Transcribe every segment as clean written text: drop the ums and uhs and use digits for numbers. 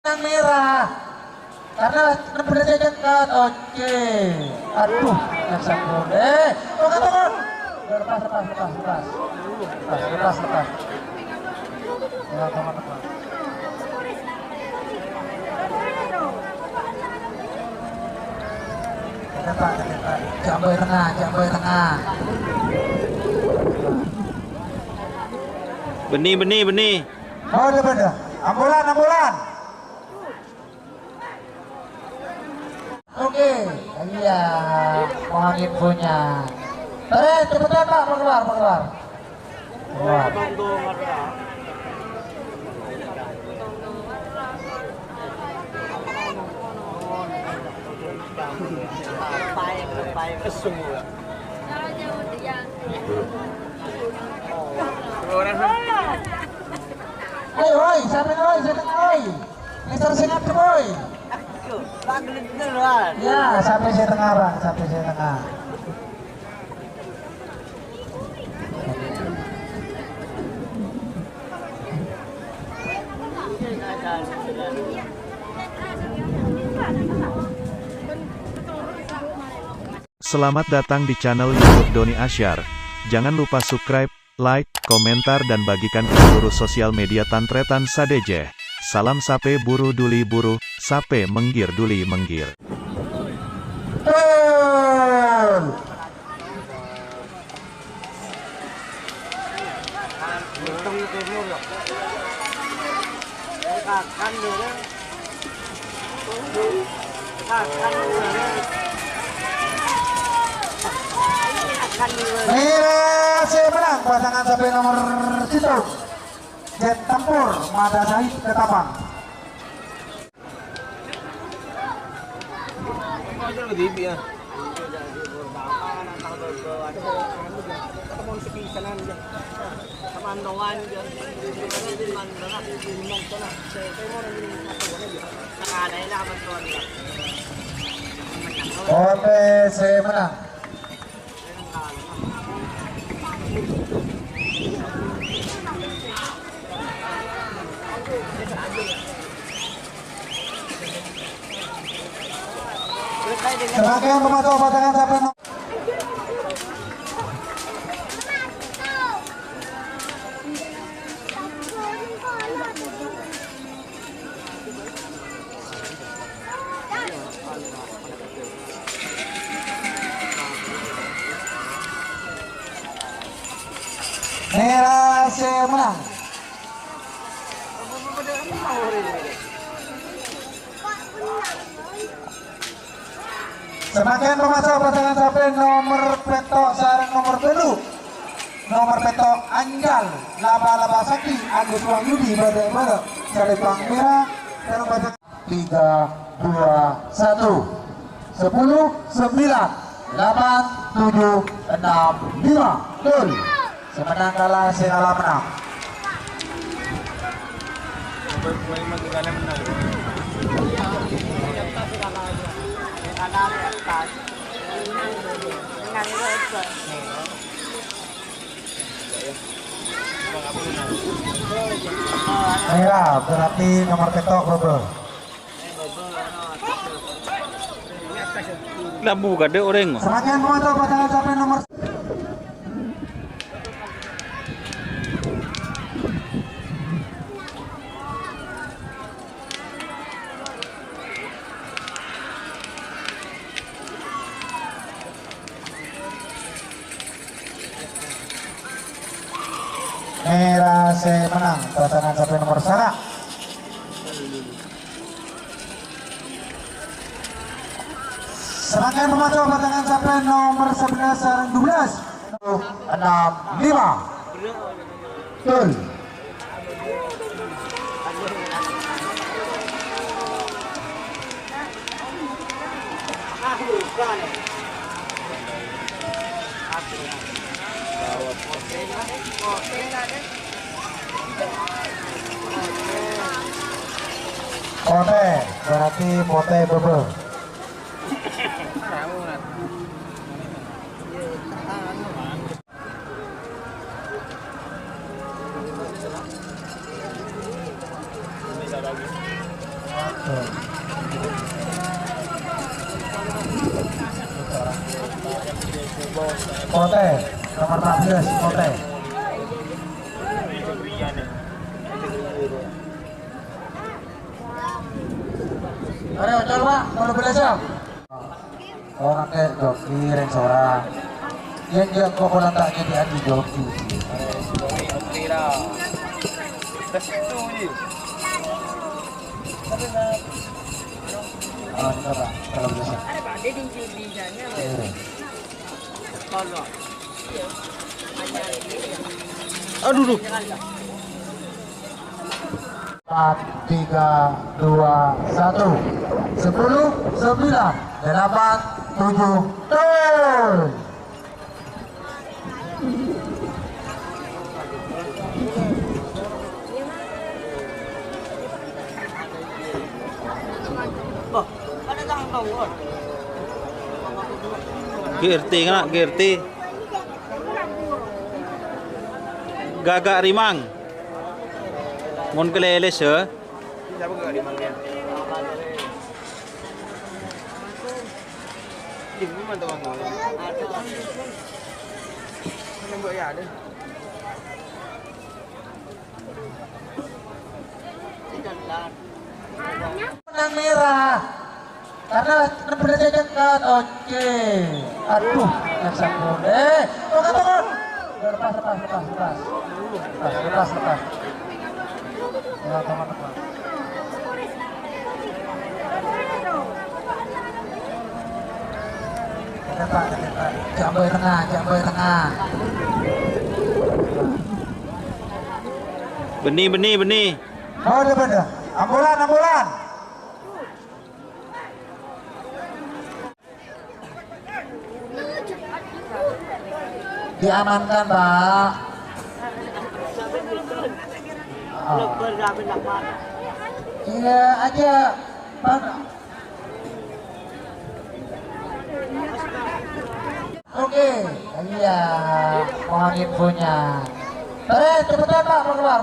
yang merah karena berbeda jengkat. Oke, aduh yang satu turun lepas ya teman-teman. Depan jambai tengah benih oh ada benda ambulan. Oke, iya, mohon infonya. Cepetan Pak, keluar. Oi, sampai oi. Mister Singap boy. Ya, sampai saya tengah, Bang, sampai saya tengah. Selamat datang di channel YouTube Doni Asyar. Jangan lupa subscribe, like, komentar dan bagikan ke seluruh sosial media Tantretan Sadejeh. Salam sape buru duli buru, sape menggir duli menggir. Merah saya menang pasangan sampai nomor situ. Jet Tempur Mada Sahid Ketapang. Oke, saya menang. Serahkan pemantau pasangan sampai nomor. Merah saya menang. Semakin memasuk pasangan sampai nomor petok sarang nomor belu, nomor petok Anjal laba-laba sakti Agus Wahyudi badai dari Bang Merah dan baca 3, 2, 1 10, 9, 8, 7, 6, 5 gol. Semenang kalah saya menang. Merah berarti nomor petok bobol. Lambu gade orang. Semakin memantau pasangan sampai nomor. Merah saya menang pasangan sampai nomor sana. Semakin memantau pasangan sampai nomor 11 sarang 12 6, 5 gol. Pote berarti pote bebel. Pote nomor 14 Pote. Ayo coba kalau boleh siap. Oh kakek joki ren seorang. Yang dia kok letaknya di adi joki. Oh ini apa? Kalau boleh siap. Aduh, duh. 4, 3, 2, 1 10, 9, 8, 7, turun. GRT kena, GRT. Gagak rimang. Mon keleles ya. Siapa gak di mana? Ini mana bang? Nembak ya ada. Benang merah karena berbeda dekat. Oke, aduh yang sambung tunggu lepas ya teman-teman. Depan jamboy tengah. Benih. Oh ada benda ambulan. Diamankan Pak. Iya aja Pak. Oke, iya mohon infonya. Cepetan Pak, mau keluar.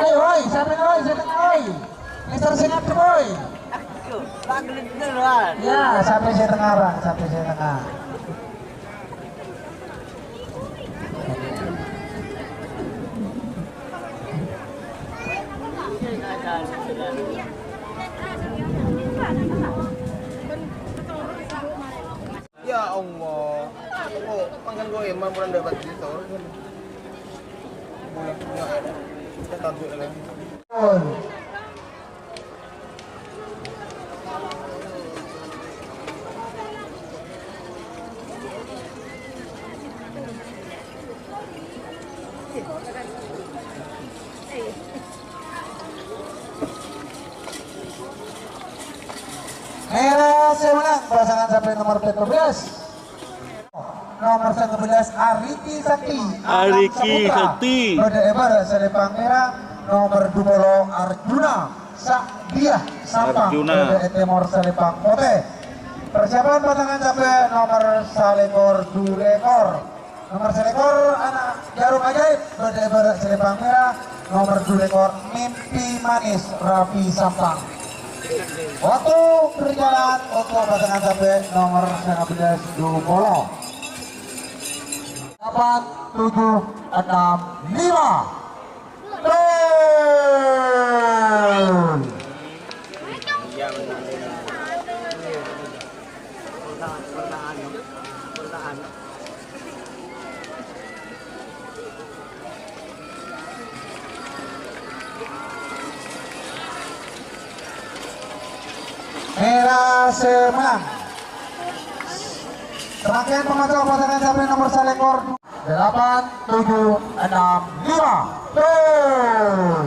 Oi, sampai oi. Ngeser singap boy. Ya, sampai saya tengah. Ya Allah. Oh, pangkat gue emang bulan dapat itu. Kita tampil lagi. Merah saya menang pasangan sampai nomor 14. Nomor 19 Ariki Sakti. Pada Ebar Selepang Merah. Nomor 20 Arjuna Sakdiah Sampang. Pada Timor Selepang Pote. Persiapan pasangan sampai nomor Salekor Dulekor. Nomor Salekor anak Jarum Ajaib. Pada Ebar Selepang Merah. Nomor Dulekor Mimpi Manis Raffi Sampang. Waktu berjalan untuk pasangan sampai nomor 19 Dupolo. 8, 7, 6, 5. Turun. Merah semenang. Rangkaian pemantau pasangan sampai nomor Salekor 8, 7, 6, 5. Turun.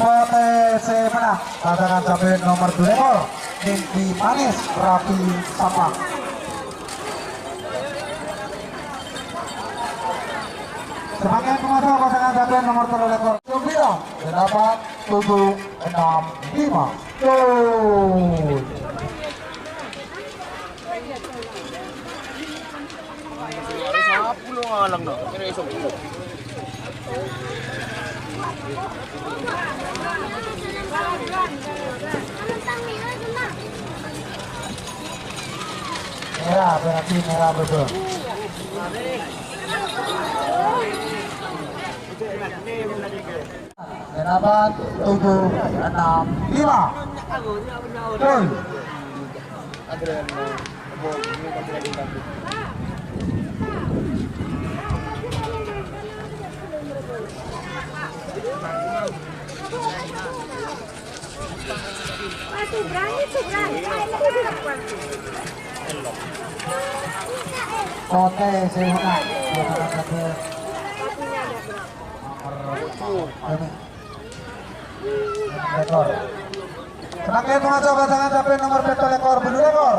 Potensi menang pasangan sapi nomor 2 ekor Mimpi Manis Rapi Sampang. Semakin mengasah pasangan sapi nomor 3 ekor 9 8 7 6 5 gol. Sapu lu ngalang dong. Kira esok. Merah berarti merah betul. Delapan, 7, 6, 5 gol. Potensi menang pasangan sapi ekor. Semakin mengacu pasangan sapi nomor betul ekor betul ekor.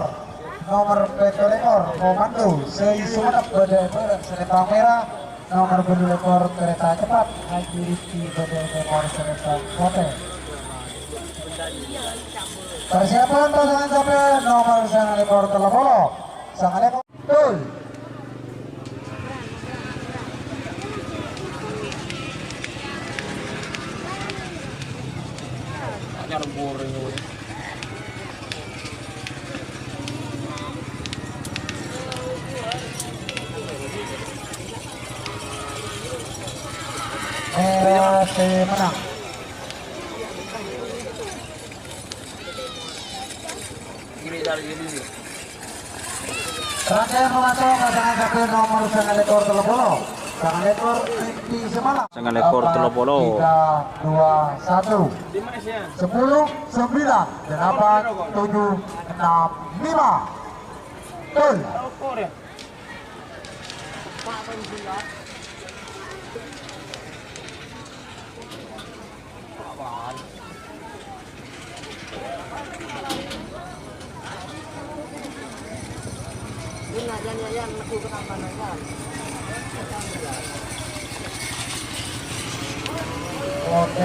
Nomor betul ekor komando Sumenep Badai Selempang Merah. Nomor betul ekor kereta cepat Haji Rizky Badai ekor Selempang Kote. Persiapan pasangan sapi nomor sangat ekor Telapolo. Sangat ekor betul. Nyar boring. Merah menang. Gini dari gini. Rangkaian mengacu pasangan sapi nomor sangat ekor Telapolo. Sangat ekor Mimpi Semalam. Sangat ekor Telapolo. 3, 2, 1. Di mana sih? 10, 9, 8, 7, 6, 5 gol. Ekor ya. Oke,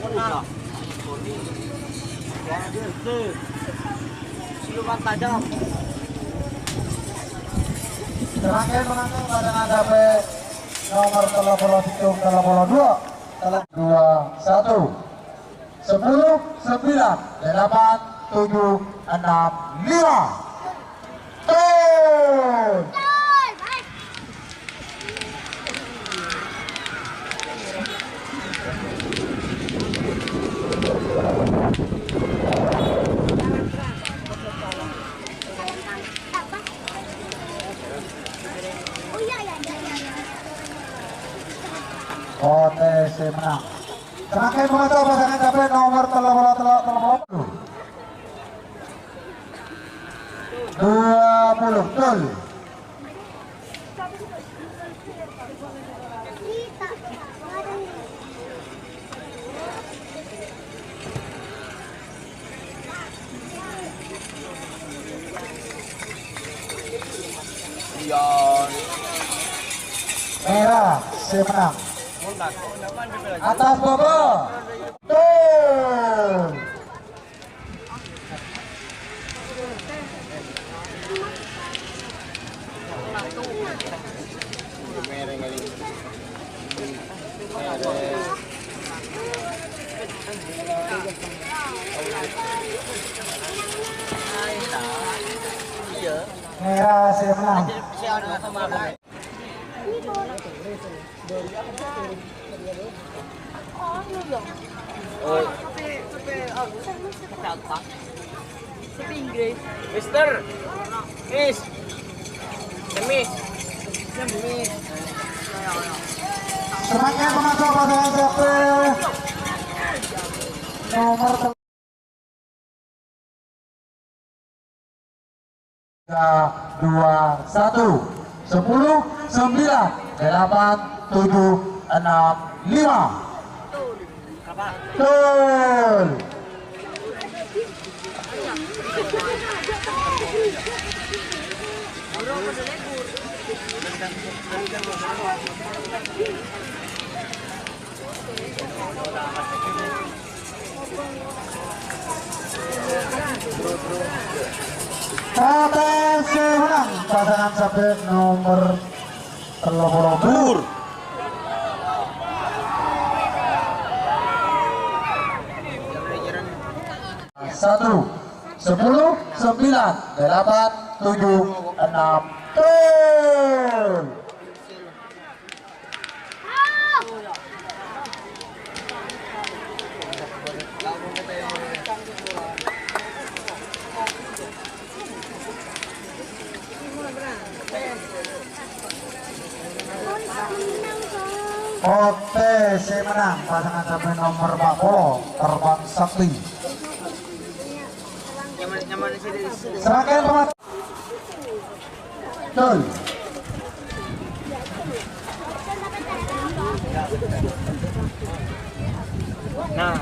menang. Siluman tajam. Rangkaian menang pasangan sapi nomor 32, 2, 1. 10, 9, 8, 7, 6, 5 gol. Potensi menang. Semakin mengacu pasangan sapi nomor 20 gol. Iya. Merah menang. Atas Bobo gol. Mereng kali. Merah menang. Mister, Miss, Miss, Miss. Semakin mengacu pasangan sapi nomor 3, 2, 1. 10, 9, 8, 7, 6, 5. Betul. Potensi menang pasangan sampai nomor 30. Bur. Satu, 10, 9, 8, 7, 6. Betul. Potensi menang pasangan sampai nomor 40 Terbang Sakti. Serangkaian pemat. Betul. Nah,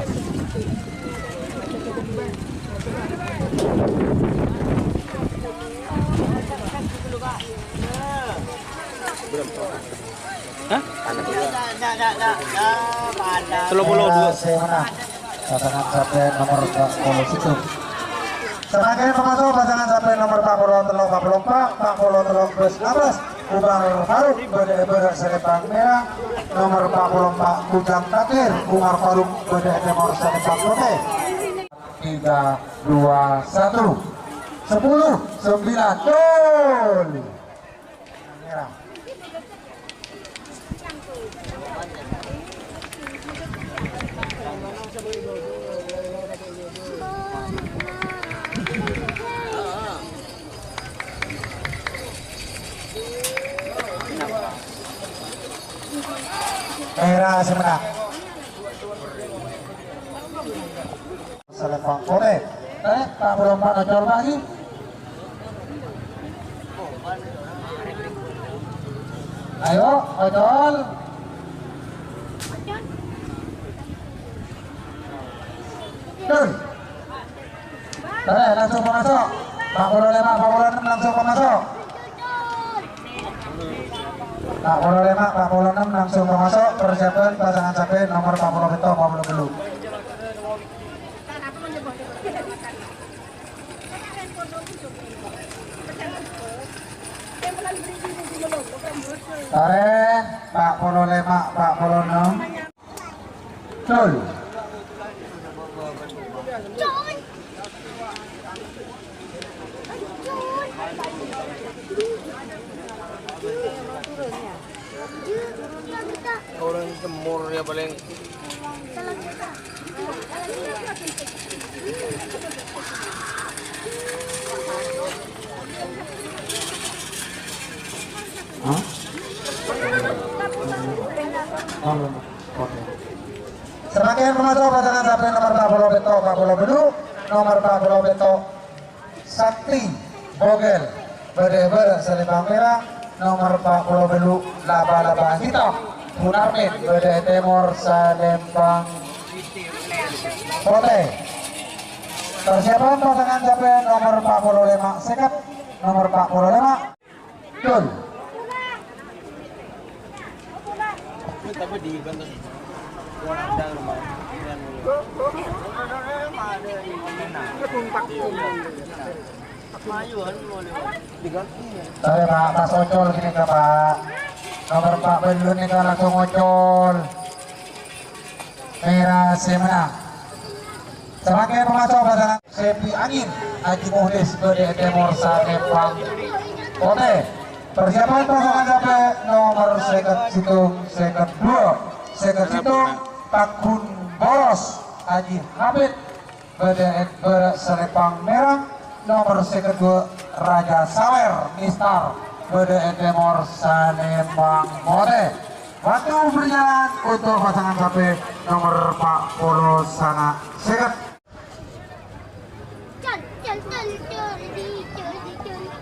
Hah? ada. 32. Saya menang pasangan sampai nomor 40 situ. Serangkaian pemasuk pasangan sampai nomor 40 telok 44, 40 telok 16, Umar Faruk berde selempang merah, nomor 44 Kujang Takir, Umar Faruk berde nomor selempang putih. 3, 2, 1, 10, 9, gol. Merah. Merah semenang. Selempang putih. Tak belum pada jual lagi. Ayo, ojol. Dun. Langsung masuk. 45, 46 langsung masuk. 45, 46 langsung masuk. Persiapan pasangan sampai nomor 40 itu 40 dulu. Tarik 45, 46. Betul. Orang semur ya paling. Serangkaian pemasuk pasangan sampai nomor 40 Beto, 40 Bedu, nomor 40 Beto Sakti Bogel, berde selempang merah, nomor 40 Bedu laba-laba hitam, Munarmin berde Timur selempang putih. Persiapan pasangan sampai nomor 45 Sekat, nomor 45 Dul. Tapi di bantu. Saya Pak, pas ocol gini ke Pak. Nomor 4 belum nih kan langsung ocol. Merah semenang. Serangkaian pemasuk pasangan Sepi Angin Haji Muhlis berde Timur Salempang Putih. Persiapan pasangan sampai nomor seket situng seket 2 seket situng Takun Boros Haji Hamid berde selempang merah, nomor seket 2 Raja Sawer Mistar berde Timur Salempang Putih. Waktu berjalan untuk pasangan sampai nomor 40 sana seket. Chal, chal, chal, chal, chal, chal, chal.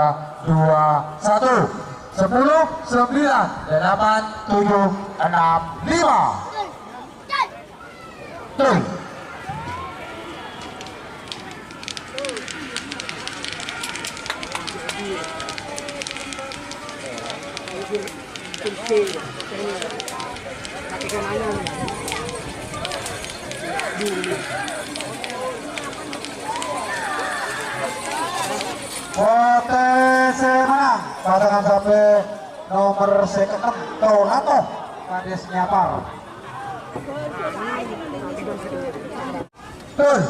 2, 1. 10, 9, 8, 7, 6, 5. Tuh. OTC menang pasangan sampai nomor sekeenam Tonato Kades Nyapar. Tuh.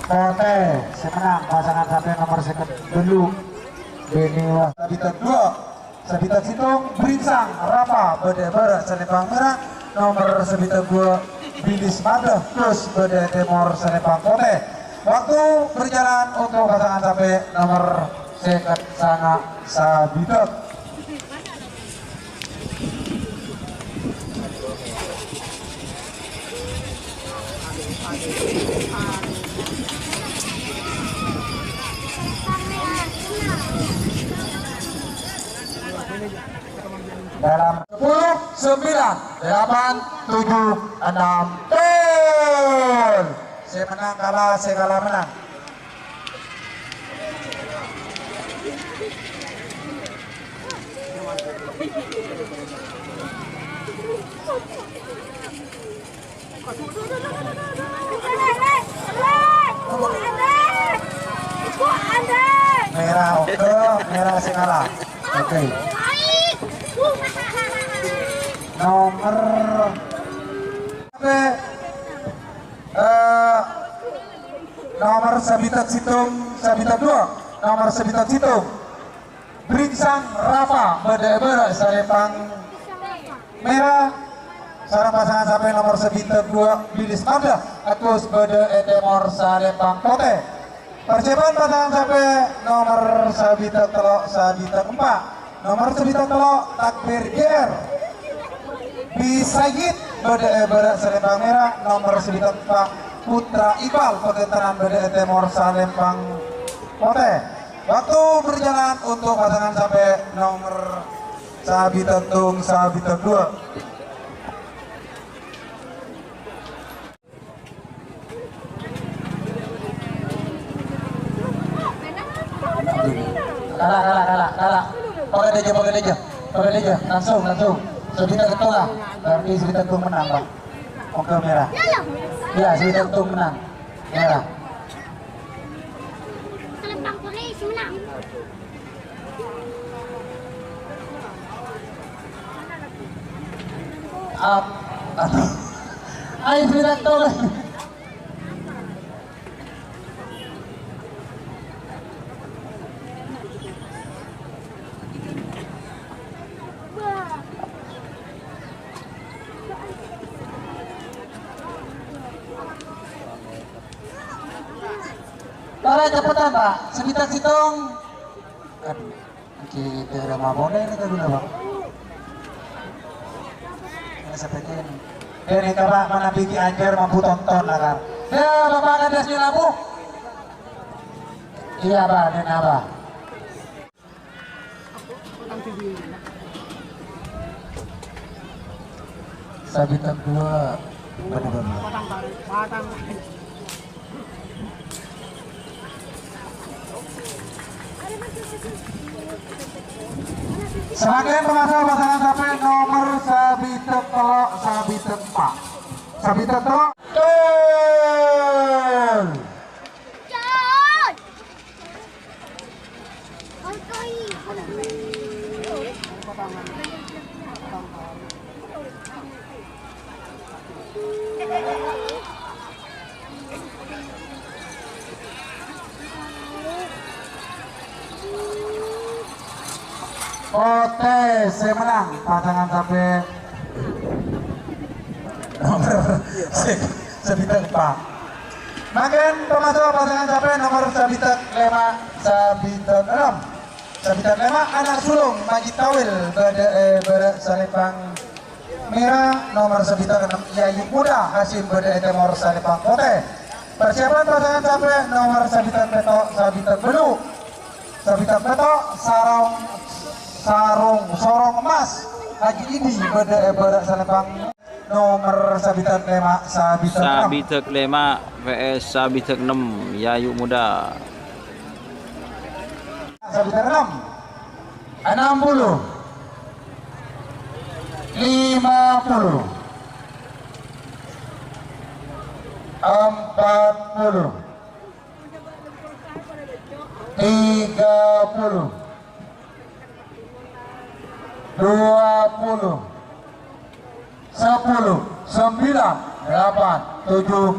Kote semenang pasangan sampai nomor second dulu Beniwa Sabitan 2 Sabitan Situng Brinsang Rapa Bede Barat Selempang Merah nomor Sabitan 2 Bilis Madah plus Bede Timur Selempang Kote. Waktu berjalan untuk pasangan sampai nomor second Sanga Sabitan. Dalam 10, 9, 8, 7, 6, gol. Saya menang kalah, saya kalah menang. Merah oke, merah saya kalah. Oke. Nomor nomor Sabitan Situng Sabitan 2 nomor Sabitan Situng Bringsang Rafa beda Salepang merah. Sarang pasangan sampai nomor sebinten 2 Bilis Manda Agus beda Etemor Salepang Pote. Persiapan pasangan sampai nomor sabinten telok sabinten 4 nomor sabinten telok Takbir GR Bisayid beda Salepang merah nomor sabinten 4 Putra Iqbal pegentaran beda Etemor Salepang Pote. Waktu berjalan untuk pasangan sampai nomor sabinten tung sabinten 2. Kalah. Pakai aja, langsung. Sebita ketung lah, berarti sebita ketung menang bang. Oke merah. Ya, sebita ketung menang. Merah. Salepang Polisi menang. Up. Ayo sebita ketung. Para cepetan Pak, sekitar situng. Aduh, kita udah mau ini kan dulu Bang. Ini seperti ini. Dari Bapak mana biji anjir mampu tonton lah kan. Ya Bapak ada desnya lampu. Iya Pak, dan apa? Sabitan 2 benar-benar. Sebagai pemasang pasangan sampai nomor sabitek telok sabitek 4 sabitek telok gol. Jangan. Oke, saya menang pasangan sampai nomor sabitek 4. Makin pemasang pasangan sampai nomor sabitek 5 sabitek 6 sabitek 5 anak sulung Majid Tawil beda Salepang merah nomor sabitek 6 Yayu Muda Hasim beda Etemor Salepang Pote. Persiapan pasangan sampai nomor sabitek petok sabitek belu sabitek petok sorong emas Haji Idi beda Salepang nomor sabitek 5 sabitek 6 Sabitek 5 vs Sabitek 6 Yayu Muda. sabitek 6 60 50 40 30 20 10 9 8 7 6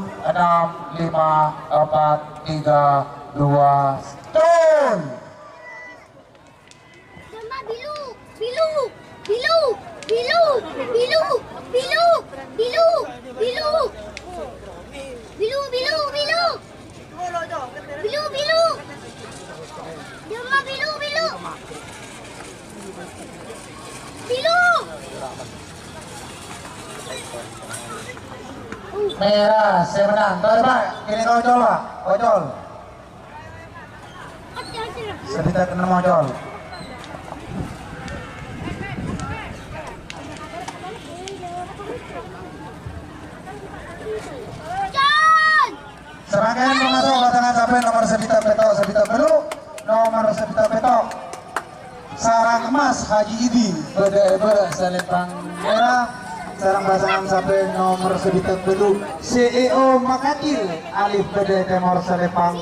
5 4 3 2 1 Jama merah saya menang. Tahu Pak, ini ojol Pak, ojol. Sebitek 6 ojol. Serangkaian pemasok pasangan sampai nomor sebitek petok sebitek belu, nomor sebitek petok sarang emas Haji Idi beda Salepang merah. Sarang pasangan sampai nomor sebitek belu CEO Makacil Alif beda Temor Salepang.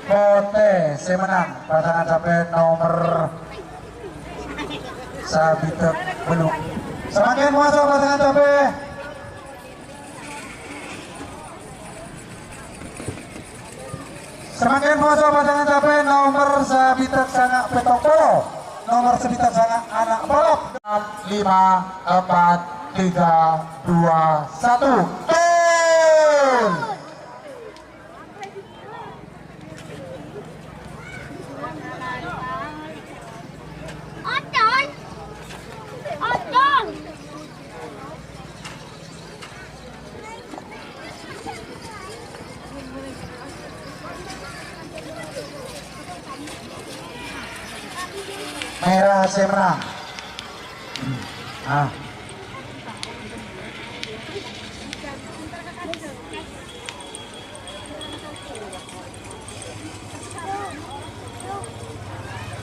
Pote semenang pasangan sampai nomor Sabitek belum. Semakin masuk pasangan sampai nomor Sabitek sangat petok polo, nomor Sabitek sangat anak balap. 5, 4, 3, 2, 1 gol. Odon. Odon. Merah semenang.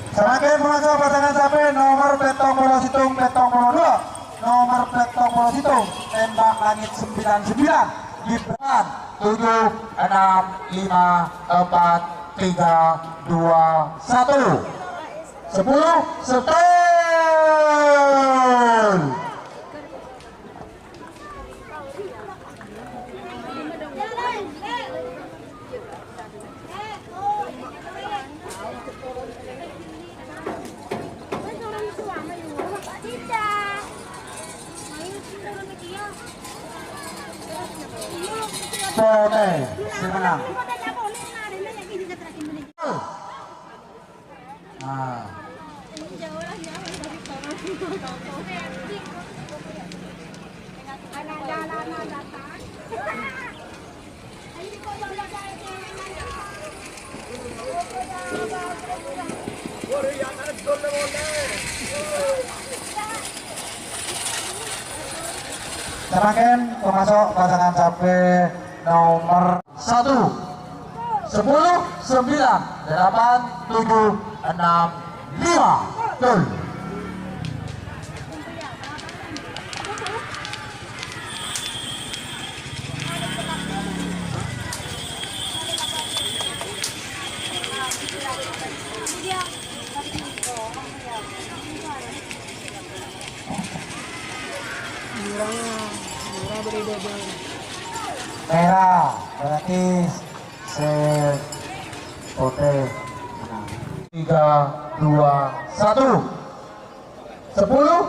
Semakin masuk pasangan sampai nomor petong bola situng petong bola 2, nomor petong bola situng tembak langit 99 di depan 7, 6, 5, 4, 3, 2, 1 10 setel. Pote semenang. Semakin pemasok pasangan sampai nomor 1 10, 9, 8, 7, 6, 5 gol. Merah berarti pote 3, 2, 1 10 gol.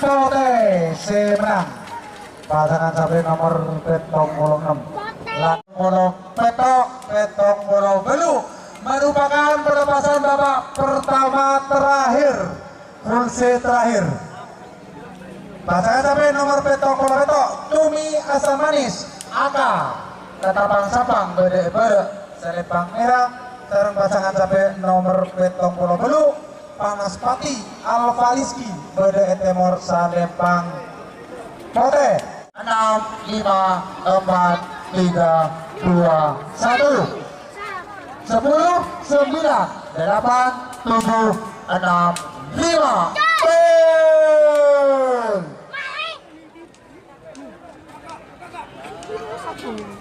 Pote semenang pasangan sampai nomor petong bolo 6 bolo petong bolo belu merupakan pelepasan babak pertama terakhir full set terakhir. Pasangan sampai nomor petong bolo petok Tumi Asam Manis Aka Ketapang Sapang bede Selepang Merah sareng pasangan sampai nomor petong bolo belu Panas Pati Alvaliski bede Etemor Salepang Pote 6, 5, 4, 3, 2, 1 10, 9, 8, 7, 6, 5 gol.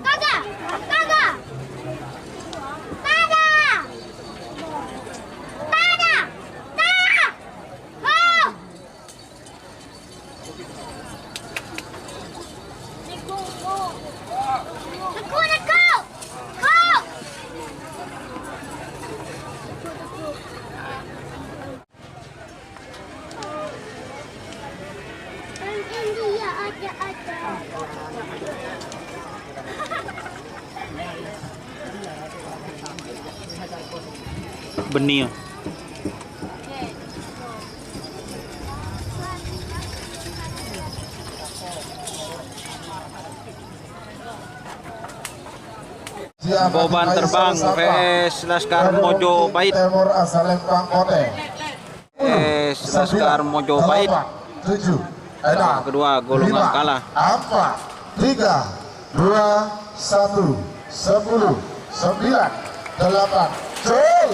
Kakak. Benih. Beban terbang VS Laskar Mojo Pahit. Timur asal Lempang Kote. VS Laskar Mojo Pahit. 7. Enak. Kedua golongan 5, kalah. 4, 3, 2, 1, 10, 9, 8. Cul.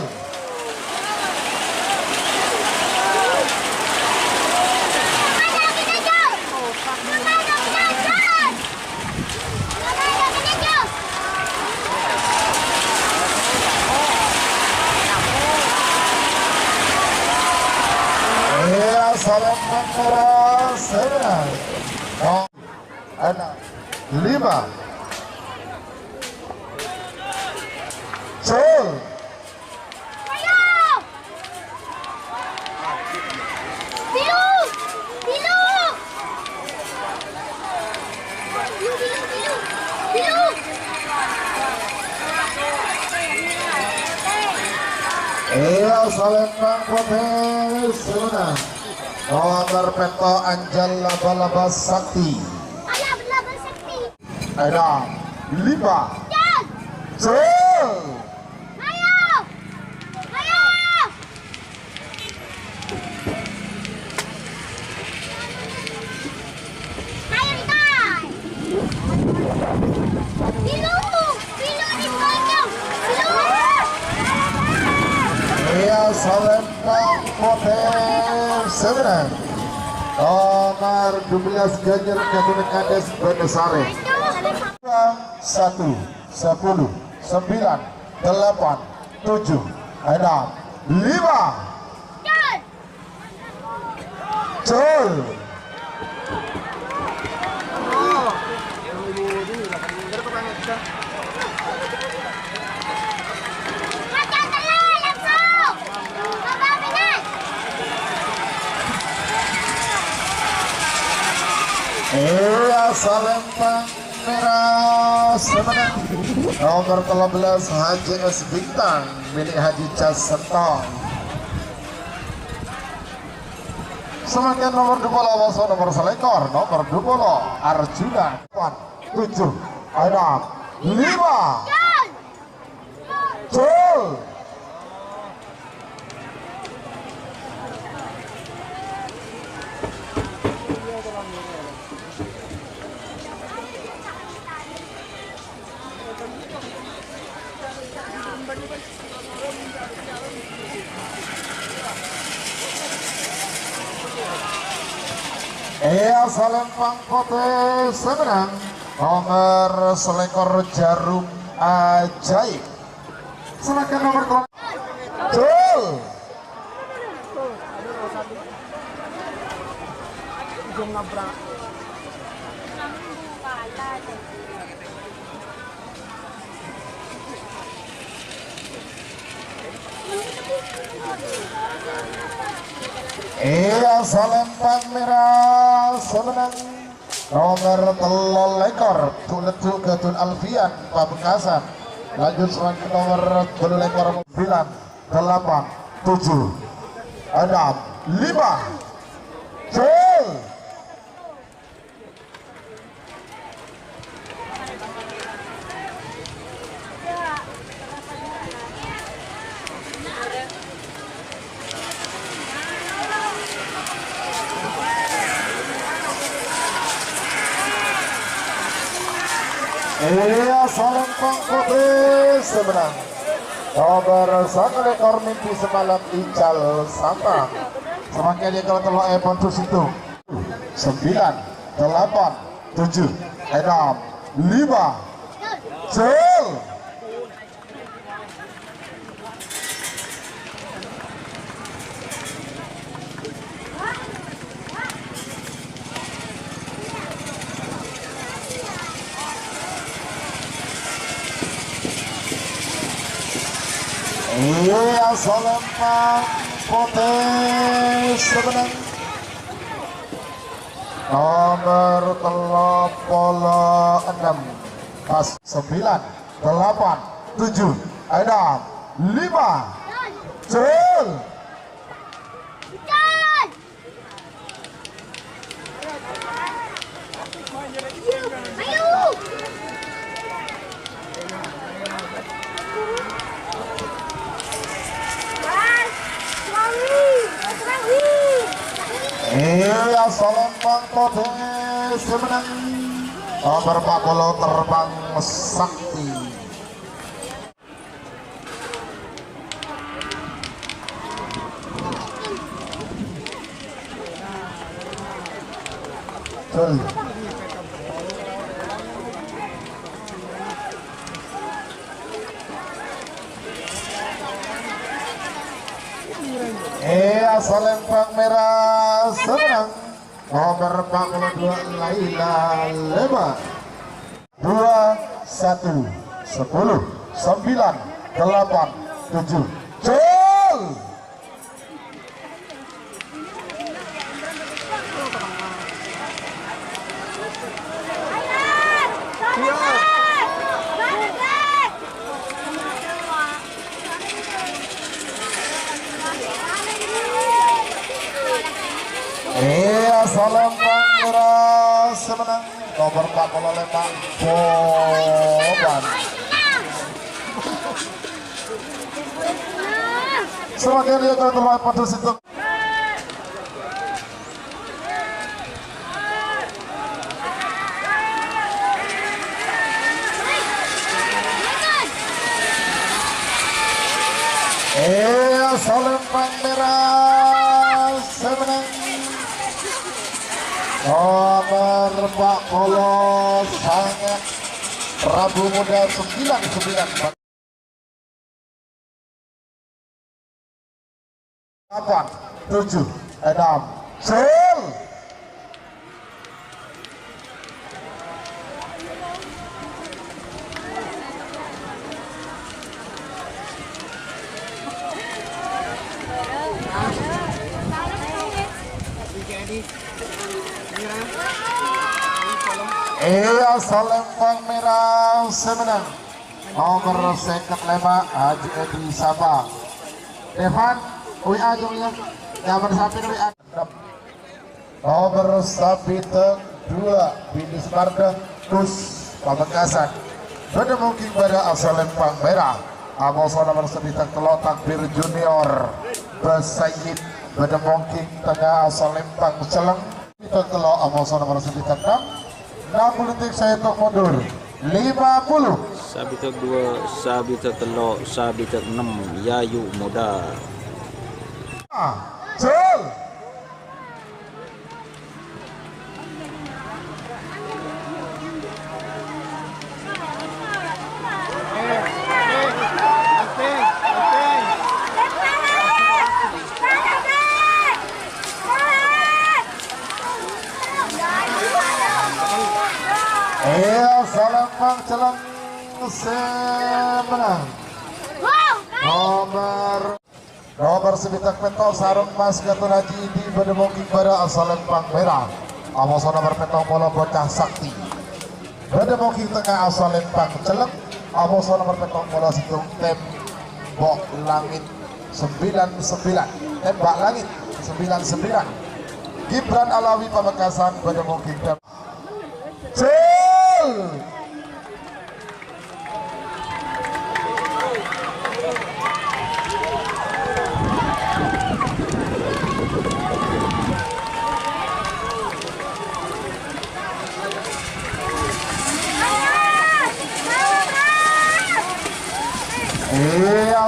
Iya, salam mengeras sebenarnya. 5. Cul. Iya, Salembang Putih Sunan. Nomor peto Anjal Laba-Laba Sakti. Ada 5. Cul. Iya, Salembang Putih Sunan. Nomor 12 Ganjar Kabupaten Kades Bendesari. 1, 10, 9, 8, 7, 6, 5. Cul. Iya, Salembang Merah Semenang. Nomor 13 Haji S Bintang milik Haji Cas Sentong. Semakin nomor 20 nomor selekor nomor 20 Arjuna 7 6 5. Cul. Iya, Salembang Putih Semenang. Nomor selekor Jarum Ajaib. Silakan nomor 3. Cul. Iya, Salembang Merah Semenang. Nomor 3 Tuletu Ketun Alfian Pamekasan. Lanjut selanjutnya nomor 9 8 7 6 5. Cul. Iya, Salembang Putih Semenang. Nomor 1 ekor mimpi semalam Ical Santang. Semakin dia kalau telur epon itu 9 8 7 6 5. Cul. Iya, Salembang Putih Semenang. Nomor 36 pas 9 8 7 6 5. Cul. Salembang Kode semenang nomor 40 Terbang Sakti. Salembang Merah semenang nomor 42 Laila Lema 21 10 9 8 7 Jol. Salembang Merah semenang nomor 45 Boban. Semakin dia telah pada situ. Salembang Merah semenang nomor 40 sangat Prabu Muda 99 8 7 6 Jol. Salembang Merah semenang nomor 5 Haji Edi Sabah Devan WA jumlah nomor 1 WA nomor 2 Bini Semarda Kus Pamekasan pada mungkin pada Salembang Merah Amoso nomor 9 Telok Takbir Junior Besayid pada mungkin tengah Salembang Celeng kita Telok Amoso nomor 9 60 detik saya tok mundur 50 Sabitek 2, Sabitek Telok, Sabitek 6 Yayu Muda. Jol. Salembang Celeng semenang nomor 9 Petong Sarung Mas Gatot Haji Idi Bedemoking pada Salembang Merah Amoso nomor Petong Bola Bocah Sakti Bedemoking tengah Salembang Celeng Amoso nomor Petong Bola Situng Tembok Langit 99 Tembak Langit 99 Gibran Alawi Pamekasan Bedemoking Jol.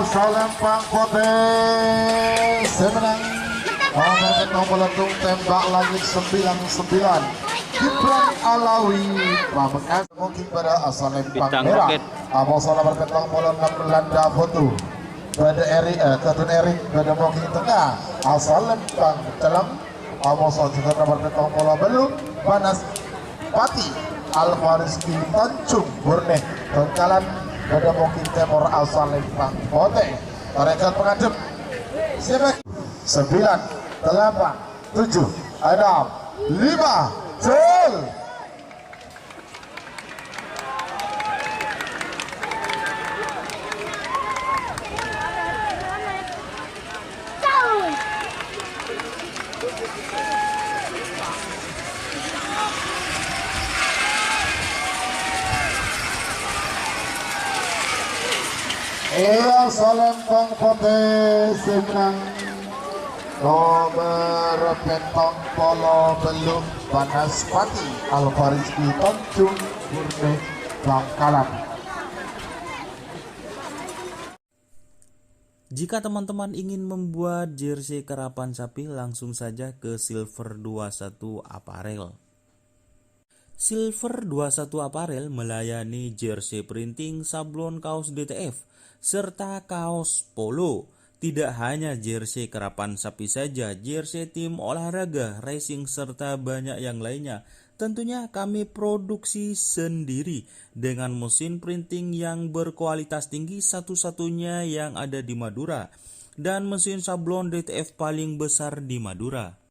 Salembang Kode semenang nomor 6 Tembak Langit 99 Gibran Alawi Pamekasan mungkin pada Salembang Merah Amoso nomor petong bola 6 Belanda foto pada Katun Erik pada mungkin tengah Salembang Celeng Amoso juga nomor petong bola belum Panas Pati Alfariski Tanjung Burne Bengkalan pada mungkin Timur Salembang Kode tarekat pengadep 9 8 7 6 5 Jol. Salembang Kode semenang nomor petong polo belum Banaspati Alvarizki Tanjung Murni Bangkalan. Jika teman-teman ingin membuat jersey karapan sapi, langsung saja ke Silver 21 Apparel. Silver 21 Apparel melayani jersey printing, sablon kaos DTF, serta kaos polo. Tidak hanya jersey karapan sapi saja, jersey tim olahraga, racing, serta banyak yang lainnya. Tentunya kami produksi sendiri dengan mesin printing yang berkualitas tinggi, satu-satunya yang ada di Madura, dan mesin sablon DTF paling besar di Madura.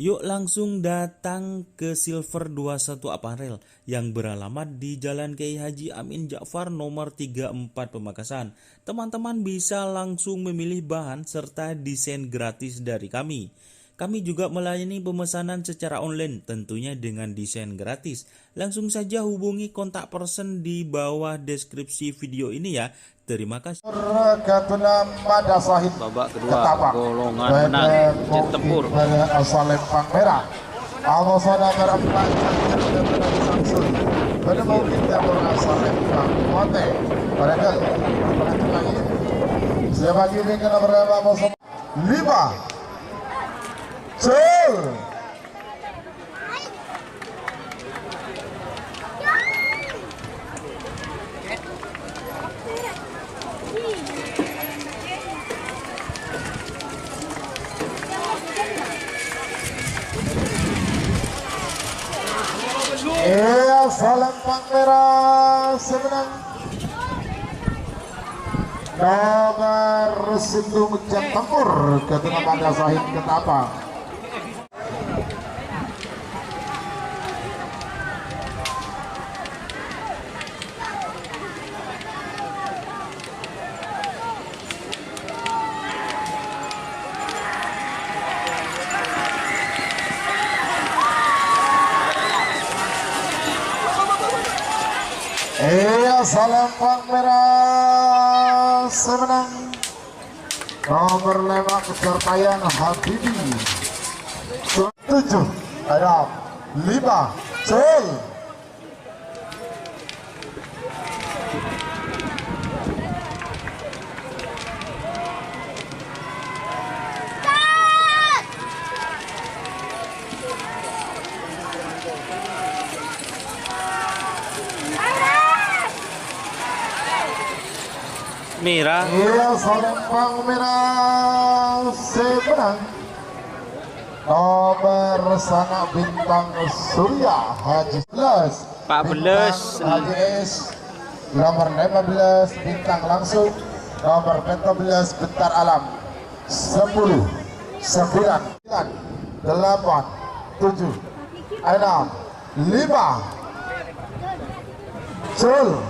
Yuk langsung datang ke Silver 21 Apparel yang beralamat di Jalan Kiai Haji Amin Ja'far nomor 34 Pamekasan. Teman-teman bisa langsung memilih bahan serta desain gratis dari kami. Kami juga melayani pemesanan secara online, tentunya dengan desain gratis. Langsung saja hubungi kontak person di bawah deskripsi video ini ya. Terima kasih. Babak kedua golongan menang Jet Tempur. Asal Lempang Merah. Awasana berempat Samsul. Pada mau kita berasal Lempang Kote. Pada kali siapa kini kena berapa 5 Cel. Salam Merah semenang nomor Sindung Jet Tempur ketika pada Sahid Ketapang. Salam Merah semenang nomor 5 kesertaian Habibi 7 ada 5 Cel. Merah. Salam Merah semenang nomor sana bintang Surya Haji 11 14. Haji S, nomor 15 bintang langsung, nomor 14 Bentar Alam 10 9 8 7 6 5 Cel.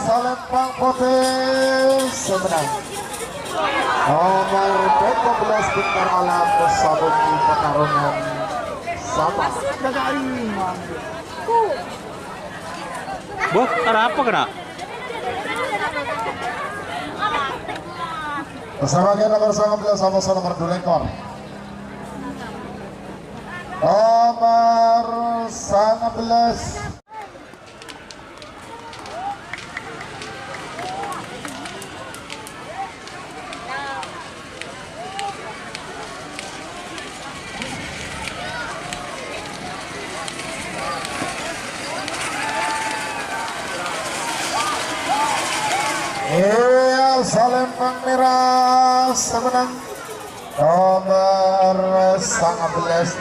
Salempang Putih semenang nomor 14 Bentar Alam bersabung di pertarungan sama. Boh, kenapa kena? Bersama nomor 19 sama nomor 2 ekor. Nomor 19 Salempang Merah semenang nomor 19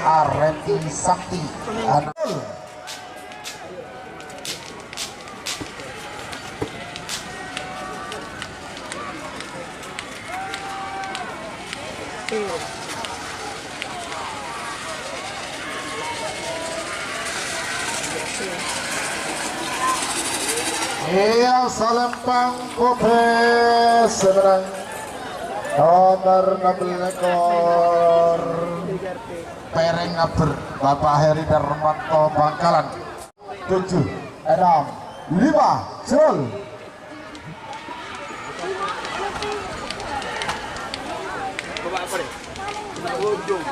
Arenti Sakti Anul. Iya Salempang Putih seberang nomor 16 ekor Pereng Aber Bapak Heri Darmanto Bangkalan 7 6 5 Jul. Bapak apa deh? Ujung.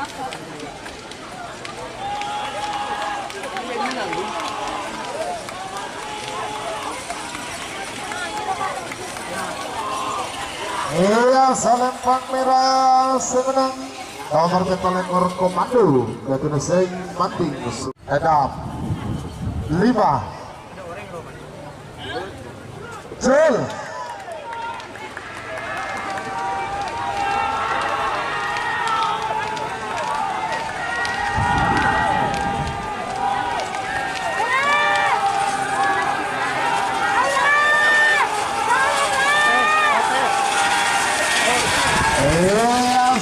Iya Salempang Merah semenang nomor betul ekor komando yaitu Neseng Mating 6 5 Jul.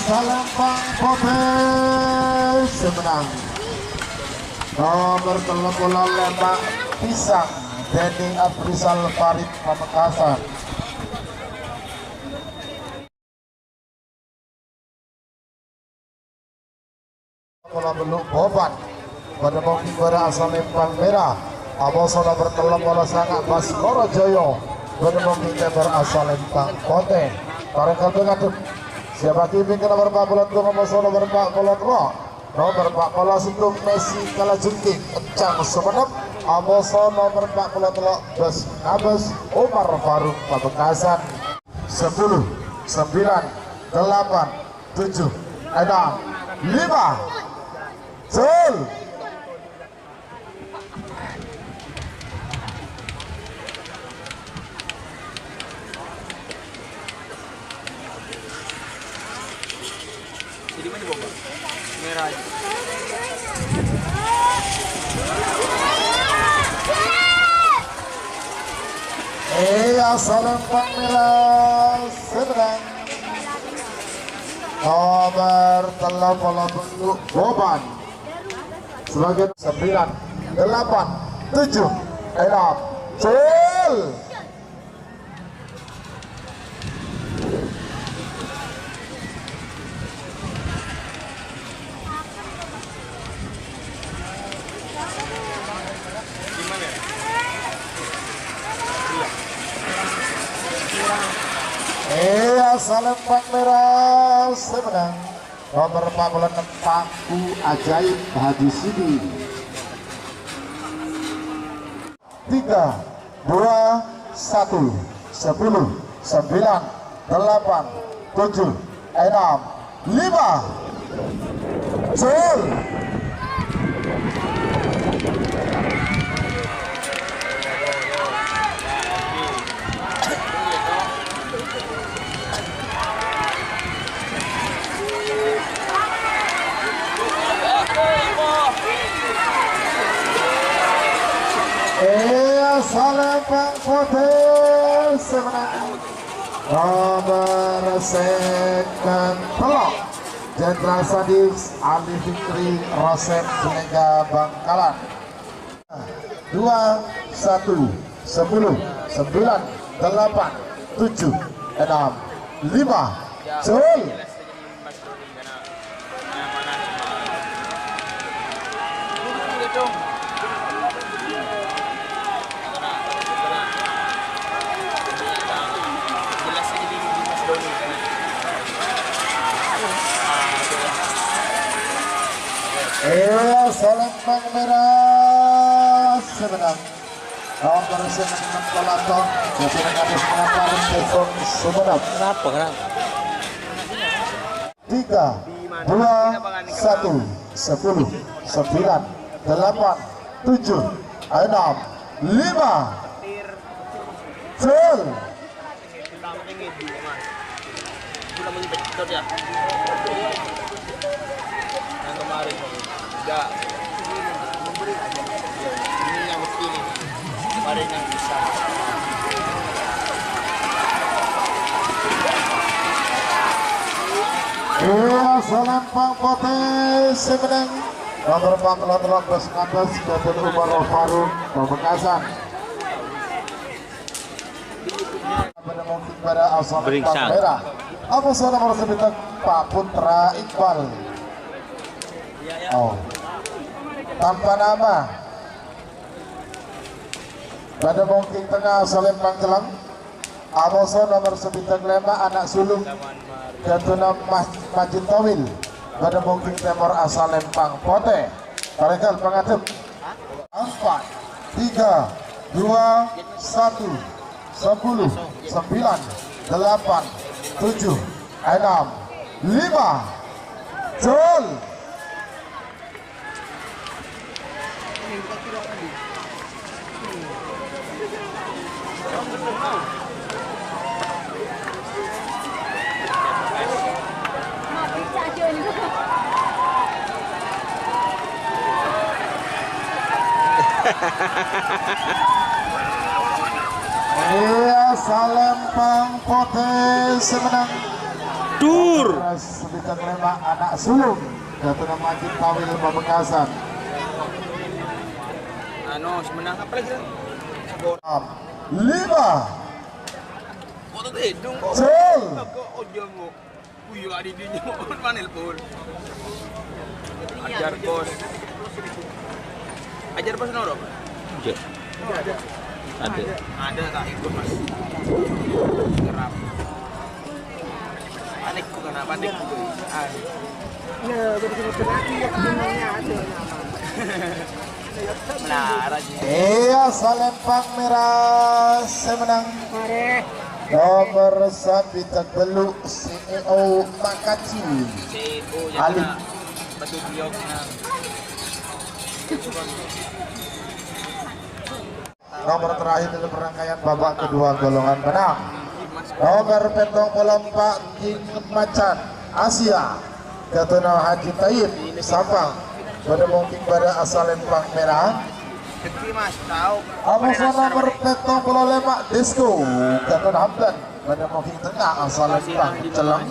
Salempang Putih semenang nomor 35 Pisang Denny Abrizal Farid Pamekasan. Bola belum Boban pada mobil berasal Salempang Merah Abosola bertelap bola sangat Baskoro Joyo pada mobil berasal Salempang Putih. Tarekat mengatur siapa kimi ke nomor 42 nomor 42 nomor 40 itu Messi kalah jungking kencang semenep Amoso nomor 43 Bes Nabes Umar Faruk Pamekasan 10 9 8 7 6 5 Jul. Jadi mana boba? Merah. Iya Salempang Merah seberang nomor 30 Boban sebagai 9 8 7 6 Jul. Iya Salempang Merah semenang nomor 46 Paku Ajaib Haji Sidi 3 2 1 10 9 8 7 6 5 Jul. Iya Salempang Putih semenang nomor second telok Jenderal Sadis Ali Fikri Rosep Selega Bangkalan 2 1 10 9 8 7 6 5 Jul. Iya Salempang Merah semenang nomor 9 Pelaton Jajaran Atas Pengaparan Besok Sumenep. Kenapa? 3 2 1 10 9 8 7 6 5 Jul. Sudah menginvestor ya. Yang kemarin tidak memberi ini yang begini kemarin yang bisa. Iya Salempang Putih semenang nomor 48 Bes Nabes Daten Umar Faruk Pamekasan Menemukan pada asal Beringsang. merah. Apa saudara nomor 9 Pak Putra Iqbal. Oh. Tanpa nama. Pada mungkin tengah Salempang Jelang. Amoso nomor 9 anak sulung Gatuna Majid Tawil. Pada mungkin temor asal Lempang Pote. Tarekat pengadep 4, 3, 2, 1, 10, 9, 8, 7, 6, 5, Jol. Iya, Salempang Pote semenang Dur. Sebitang lema anak sulung Gatuna Majid Tawil Pamekasan. Ano, semenang apa lagi? 5, Foto tuh hidung kok. Jol. Oh dia mau. Wih, ada dia mau mana pun. Ajar bos. Ajar bos noro. Ada. Ada tak ikut mas. Geram. Panik bukan apa panik. Melarang. Iya, Salempang Merah semenang nomor Sabitang Beluk CEO Makaci. CEO Ali. yang batu biok nang. Nomor terakhir dalam rangkaian babak kedua golongan menang. Nomor petong bola 4 King Macan Asia Gatuna Haji Taib Sampang. Pada mungkin pada asal Lempang Merah. Tapi mas tahu. Amoso nomor petong bola 5 Disco Gatuna Hamdan. Pada mungkin tengah asal Lempang Celang.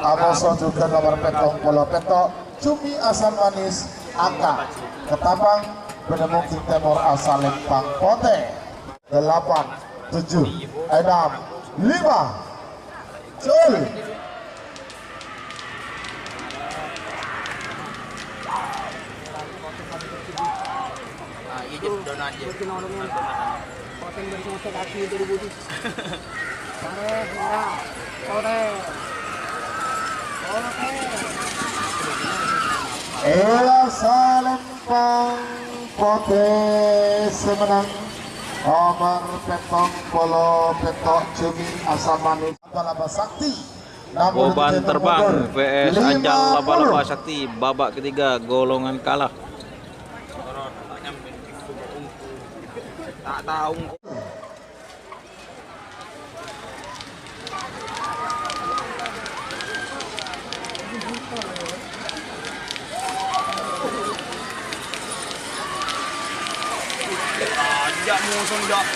Amoso juga nomor petong bola petok Cumi asal manis Angka Ketapang. Pada mungkin temor asal Lempang Pote 8, 7, 6, 5, Jol. Ah, iya jadi donat aja. Salempang Pote semenang nomor petong polo petok Cumi asal manis Laba Sakti. Beban terbang VS Anjal Laba-Laba Sakti babak ketiga golongan kalah. Tak tahu. Jak musuh jak.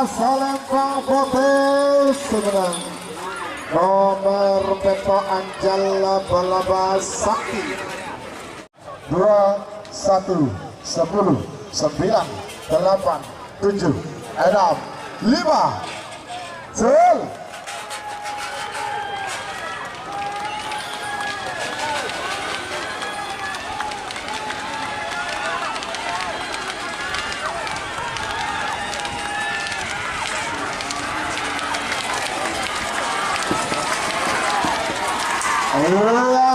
Salempang Pote semenang nomor petok Anjal Laba-Laba Sakti 2, 1, 10, 9, 8, 7, 6, 5, Jol.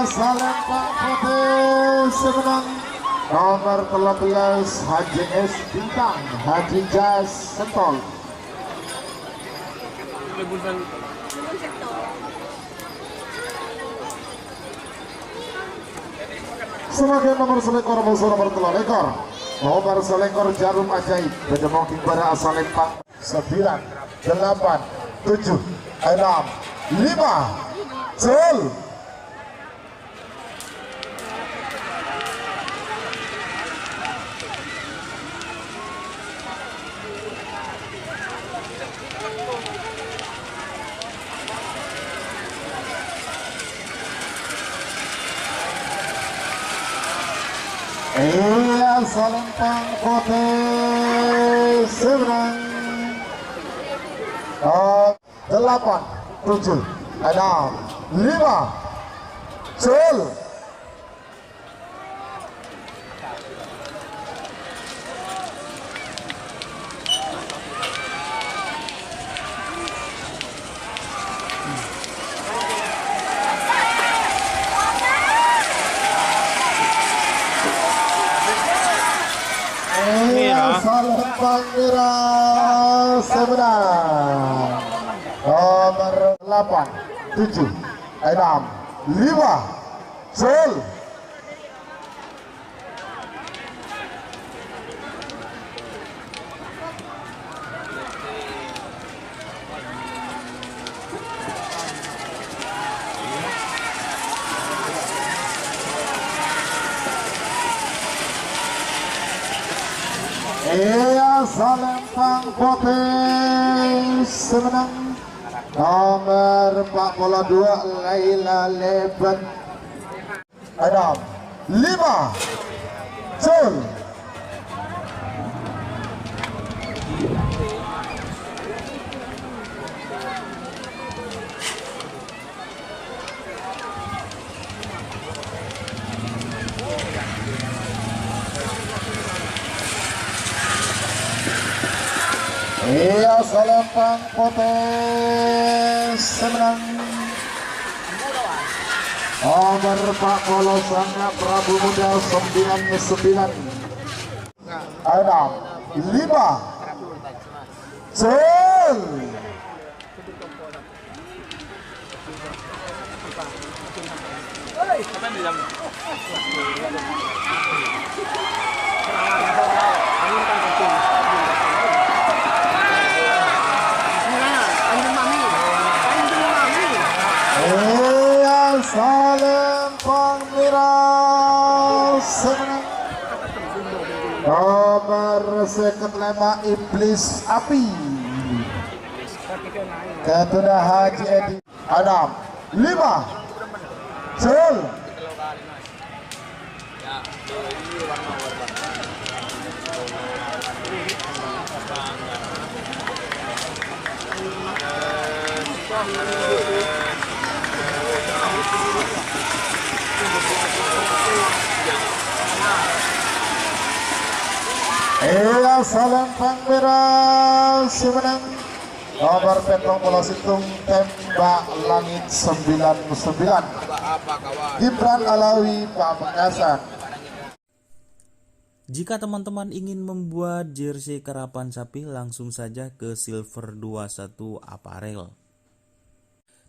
Salempang Pote semenang nomor 13 Haji S Bintang Haji Jas Sentol. Sebagai nomor selekor musuh nomor 3 ekor. Nomor selekor Jarum Ajaib berdemoking pada asal Lempang 9, 8, 7, 6, 5, Jol. Salempang Putih seberang 8, 7, 6, 5, Cul. Salempang merah sebenarnya nomor 8, 7, 6, 5, Cul. Iya, Salempang Putih semenang nomor 42 Laila Leben 6, 5, Cul. Iya, Salempang Putih semenang nomor 40 Sangga Prabu Muda 99 6, 5, Cul. Salempang merah semenang nomor 5 Iblis Api Ketua Haji Edi 6, 5, Cul. Iya, Salempang merah semenang nomor petong bola situng tembak langit 99 Gibran Alawi Pamekasan. Jika teman-teman ingin membuat jersey karapan sapi, langsung saja ke Silver 21 Apparel.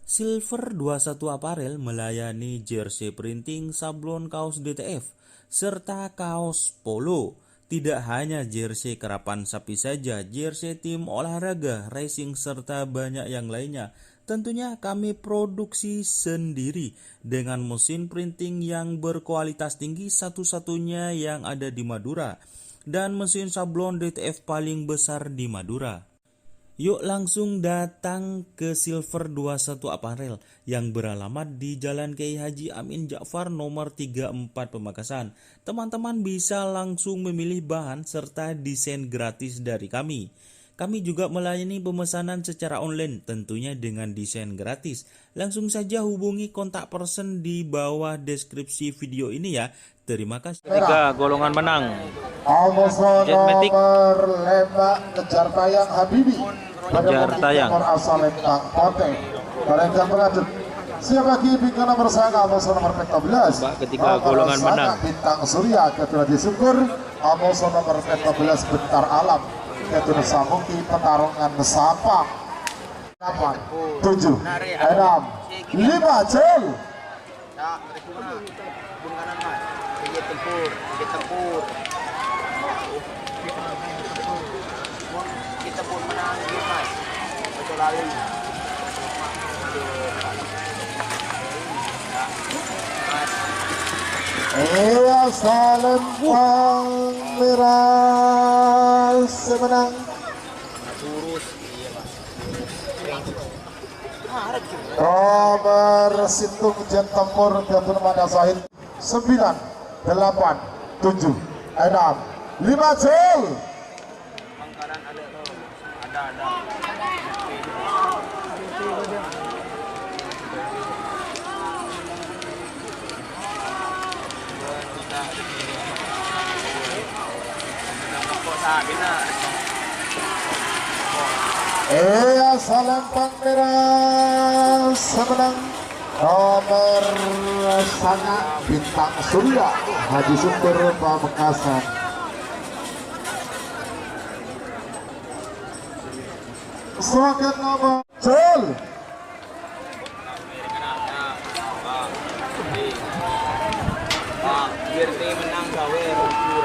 Silver 21 Apparel melayani jersey printing, sablon kaos DTF, serta kaos polo. Tidak hanya jersey karapan sapi saja, jersey tim olahraga, racing, serta banyak yang lainnya. Tentunya kami produksi sendiri dengan mesin printing yang berkualitas tinggi, satu-satunya yang ada di Madura, dan mesin sablon DTF paling besar di Madura. Yuk langsung datang ke Silver 21 Apparel yang beralamat di Jalan Kiai Haji Amin Ja'far nomor 34 Pamekasan. Teman-teman bisa langsung memilih bahan serta desain gratis dari kami. Kami juga melayani pemesanan secara online tentunya dengan desain gratis. Langsung saja hubungi kontak person di bawah deskripsi video ini ya. Terima kasih. 3 golongan menang. Jetmatic Lembak Kejar Tayang Habibi Kejar Tayang Salempang Putih Barengkang Pengadut. Siap lagi bintang nomor sana Amoso nomor 14 ketiga golongan menang. Bintang Surya Ketua Syukur Amoso nomor 14 Bentar Alam Ketua Samuki Petarungan Sapang 8, 7, 6, 5 Cul. Tempur. Kita pun menang Mas. Betul lali. Iya, Salempang merah semenang nomor situng Jet Tempur Jatun Mada Sahid 9, 8, 7, enam, lima Jul. Pangkalan ada tuh. Ada. Salempang merah semenang nomor sangat bintang surya Haji Sumber Pamekasan. Semakin nomor Jul. Biar dia menang gawe rumpur.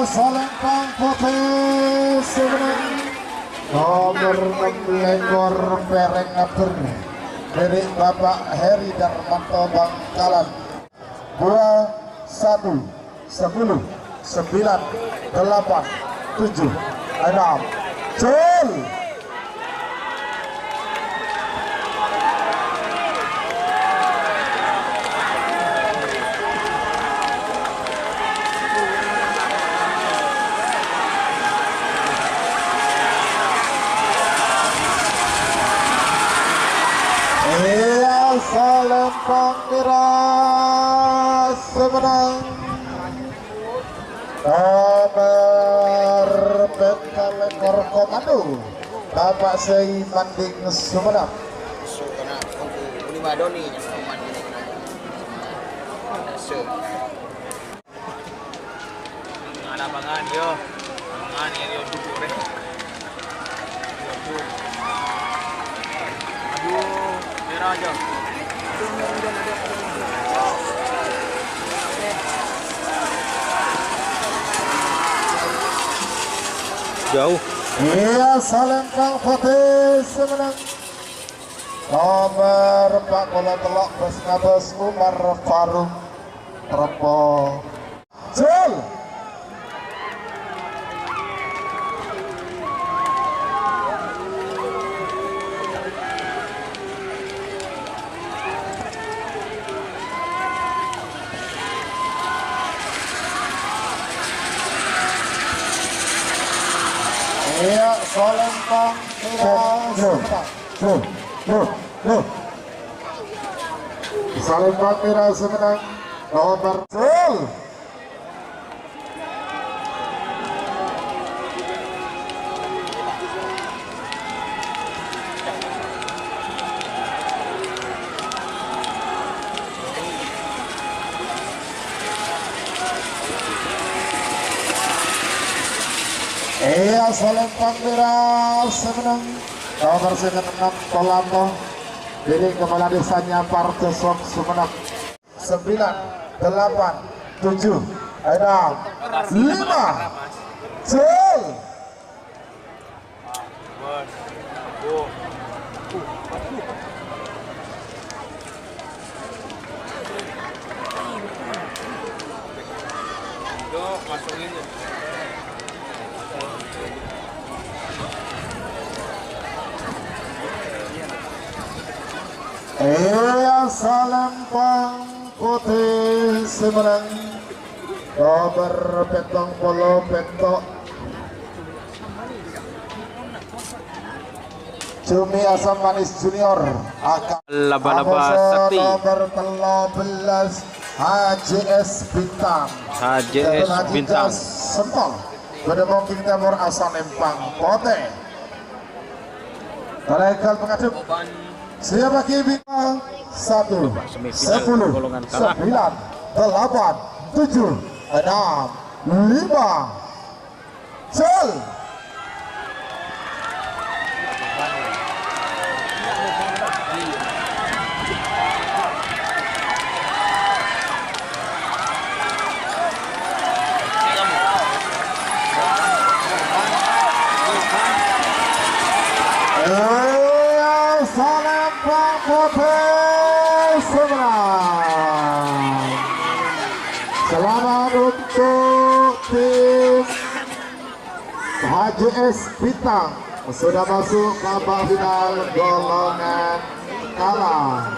Salempang putih semenang nomor 6 Lenggor Pereng Ngatur dari Bapak Heri Darmanto Bangkalan. 2, 1, 10, 9, 8, 7, 6 Jul. Salempang merah semenang nomor Beta Lekor Komando Bapak Sei Manding Sumenep. So kena untuk 5 doni ada pangan yo. Pangan yo duduk deh. Aduh, merah aja. Jauh. Iya, Salempang putih semenang nomor 4 bola telok Besnabes Umar Faruk Repo Jul. Iya, Salempang Salempang merah semenang nomor Jul. Iya, Salempang merah semenang nomor 6 Tolato dari Kepala Desanya Partesok Sumenep. 9, 8, 7, 6, 5 Jul. Masukin. Iya, Salempang putih semenang nomor Petong Polo Petok Cumi Asam Manis Junior akan Laba-laba sakti. nomor 13 HJS Bintang HJS Bintang. Sempol Bedemong King Timur Asam Empang Pote Tarekal pengadup siapa bintang 1, 10, 9, 8, 7, 6, 5 Jul. Salempang putih semenang. Selamat untuk tim HJS Bintang sudah masuk babak final golongan kalah.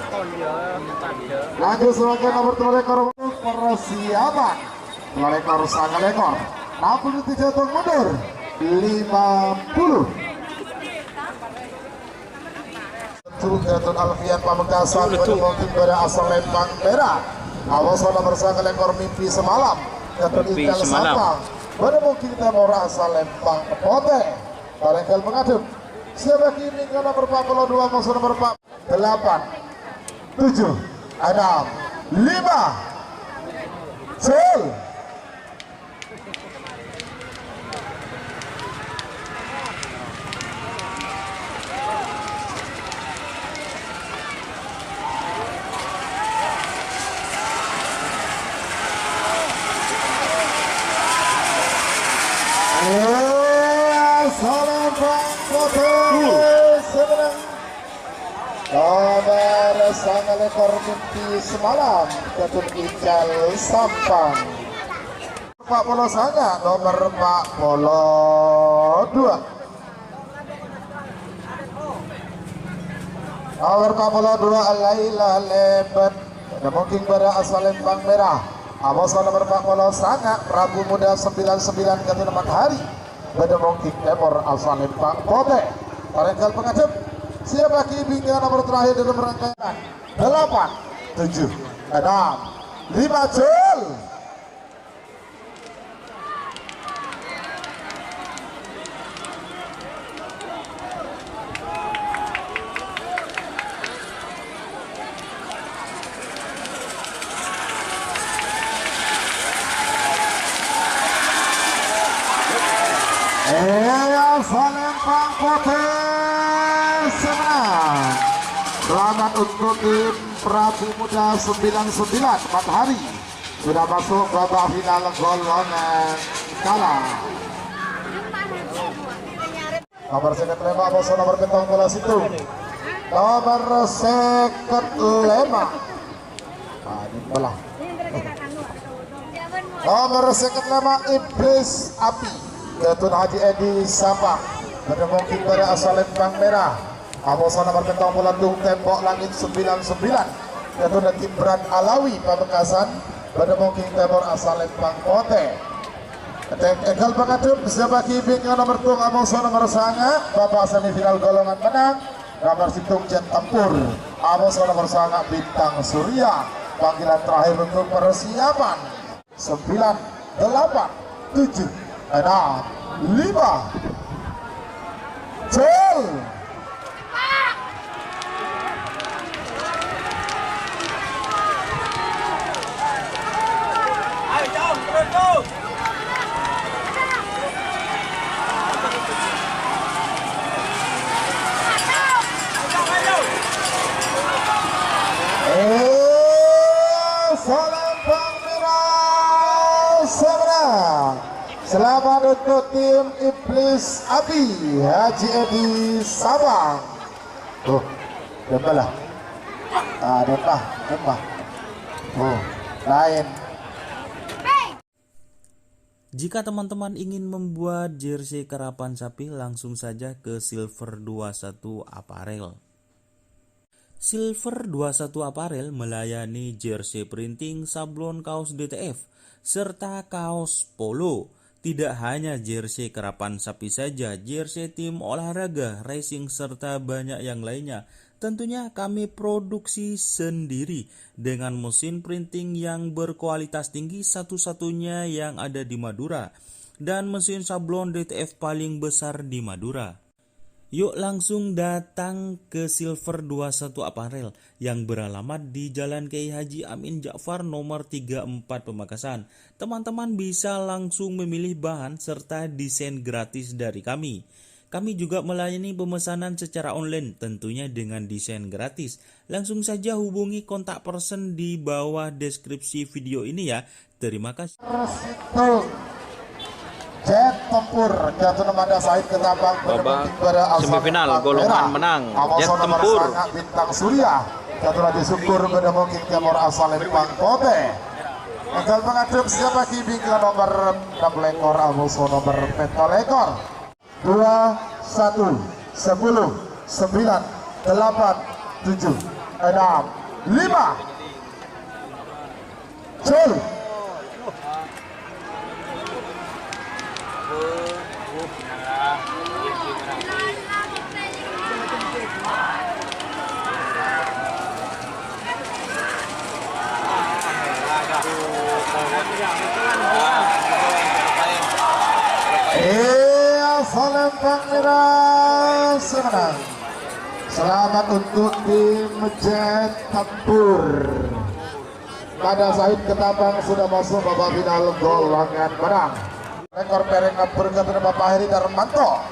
Lanjut sebagai nomor 2 ekor untuk persiapan. 2 ekor sangat ekor. 67 untuk mundur. 50. Jatun Alfian Pamekasan mungkin pada asal Lembang Merah. Awas nomor sangat ekor mimpi semalam. Jatun Mimpi Intel semalam. Sampang. Pada mungkin temor asal Lembang Pote. Barangkali mengaduk. Siapa kini ke nomor 42 masuk nomor 4 8 7 6 5 Cel. Nomor sangat ekor mimpi semalam Jatun Intel Sampang. Pak Polo Sanga nomor 42. Nomor 42 Alaila Lebat. Ada mungkin pada asal Lembang Merah. Awas nomor 40 Sanga Prabu Muda 99 Jatun Matahari. Pada mungkin temor asal Lembang Pote. Barangkali pengadep. Siapa kibingnya nomor terakhir dalam rangkaian 8 7 6 5 Jul. Salempang Potes semenang. Selamat untuk tim Prabu Muda 99 Matahari sudah masuk babak final golongan kalah. Nomor seket lema bos nomor bentong bola situ. Nomor seket lema. Ini bola. Nomor seket lema Iblis Api. Jatun Haji Edi Sampang. Pada mungkin pada asal Lembang Merah. Amosa nomor bentong bola tung tembok langit 99. Jatun dan Gibran Alawi Pamekasan. Pada mungkin temor asal Lembang Pote. Egal pengaduk siapa kibing nomor tung Amosa nomor sanga. Bapak semifinal golongan menang. Nomor situng Jet Tempur. Amosa nomor sanga Bintang Surya. Panggilan terakhir untuk persiapan 9 8 7 6 5 Cel. Salempang Merah semenang. Selamat untuk tim Iblis Api Haji Edi Sabang. Oh, dempalah. Dempah. Oh, lain. Jika teman-teman ingin membuat jersey karapan sapi, langsung saja ke Silver 21 Apparel. Silver 21 Apparel melayani jersey printing, sablon kaos DTF, serta kaos polo. Tidak hanya jersey karapan sapi saja, jersey tim olahraga, racing, serta banyak yang lainnya. Tentunya kami produksi sendiri dengan mesin printing yang berkualitas tinggi, satu-satunya yang ada di Madura, dan mesin sablon DTF paling besar di Madura. Yuk langsung datang ke Silver 21 Apparel yang beralamat di Jalan Kiai Haji Amin Ja'far nomor 34 Pamekasan. Teman-teman bisa langsung memilih bahan serta desain gratis dari kami. Kami juga melayani pemesanan secara online tentunya dengan desain gratis. Langsung saja hubungi kontak person di bawah deskripsi video ini ya. Terima kasih. Jet Tempur Jatun Mada Said Ketapang babak semifinal golongan menang Jet Tempur. Bintang Surya Jatun Haji Syukur pada mungkin Timur asal Lembang Pote. Egal pengaduk siapa kibing ke nomor 6 lekor Amuso nomor 4 lekor. 1, 10, 9, 8, 7, 6, 5. Cul. Asal Lempang Merah semenang. Selamat untuk tim Jet Tempur. Pada Said Ketapang sudah masuk babak final golongan menang. Rekor pereng berkata Bapak Heri Darmanto.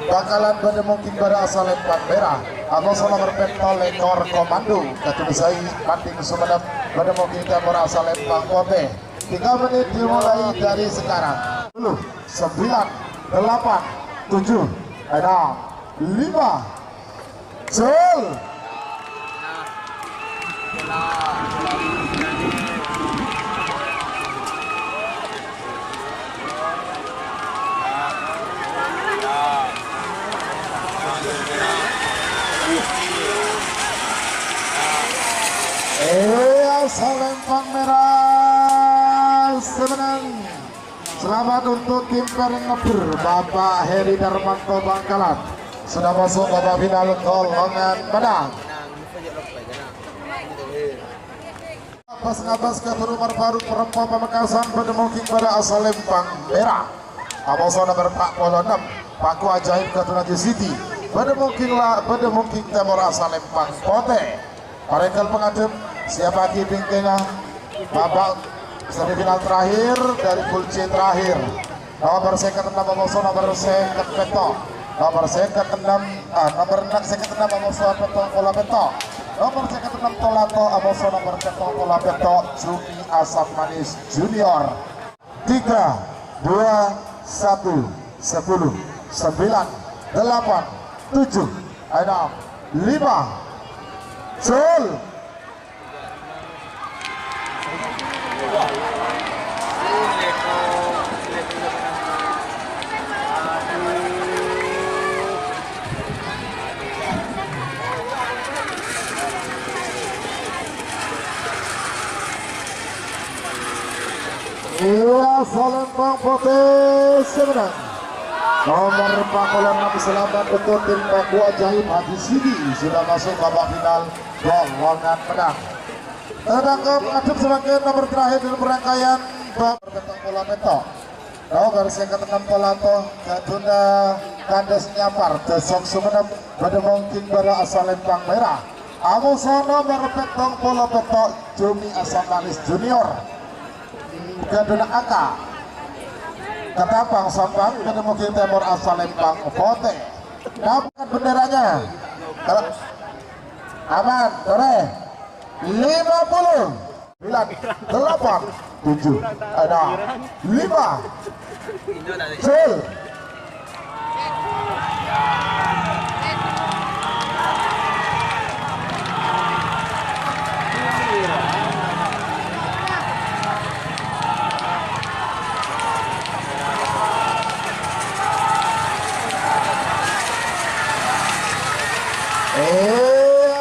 Bakalan pada mungkin pada asal Lempang Merah. Abang sama berpentol lekor komando. Kata saya banding Sumenep pada mungkin Timur asal Lempang Kote. 3 menit dimulai dari sekarang. 10, 9, 8, 7, 6, 5. Cul. Asal Lempang Merah semenang. Selamat untuk tim pereng ngeber Bapak Heri Darmanto Bangkalan. Sudah masuk babak final golongan menang. Ngabas ke Umar Faruk Perempuan Pamekasan Bedemungking pada asal Lempang Merah. Aboso nomor 46 Paku Ajaib Katunaji City Bedemungking Timur asal Lempang Kote. Parekel pengadem siapa kipingkenya babak semifinal terakhir dari pool C terakhir. Nomor seket 6 Aboso nomor seket Peto. Nomor seket 6 nomor 6 seket 6 Aboso Peto Pola Peto. Nomor seket 6 Tolato Aboso nomor Peto Pola Peto Jumi Asam Manis Junior. 3, 2, 1, 10, 9, 8, 7, 6, 5. Cul. Asal Lempang Putih semenang. Nomor 46 selamat untuk tim Paku Ajaib Haji Sidi sudah masuk babak final golongan menang. Tertangkap adem sebagai nomor terakhir dalam rangkaian babak tentang bola meto. Nomor seket 6 Tolato Kaduna Kandes Nyapar Desok Sumenep Bedemungking pada asal Lempang Merah. Amuso nomor petong Polo Peto Jumi Asam Manis Junior. Kaduna Aka Ketapang Sampang Bedemungking Timur asal Lempang Kote. Dapatkan benderanya. Aman, sore 50 9, 8, 7, 6, 5. Cul.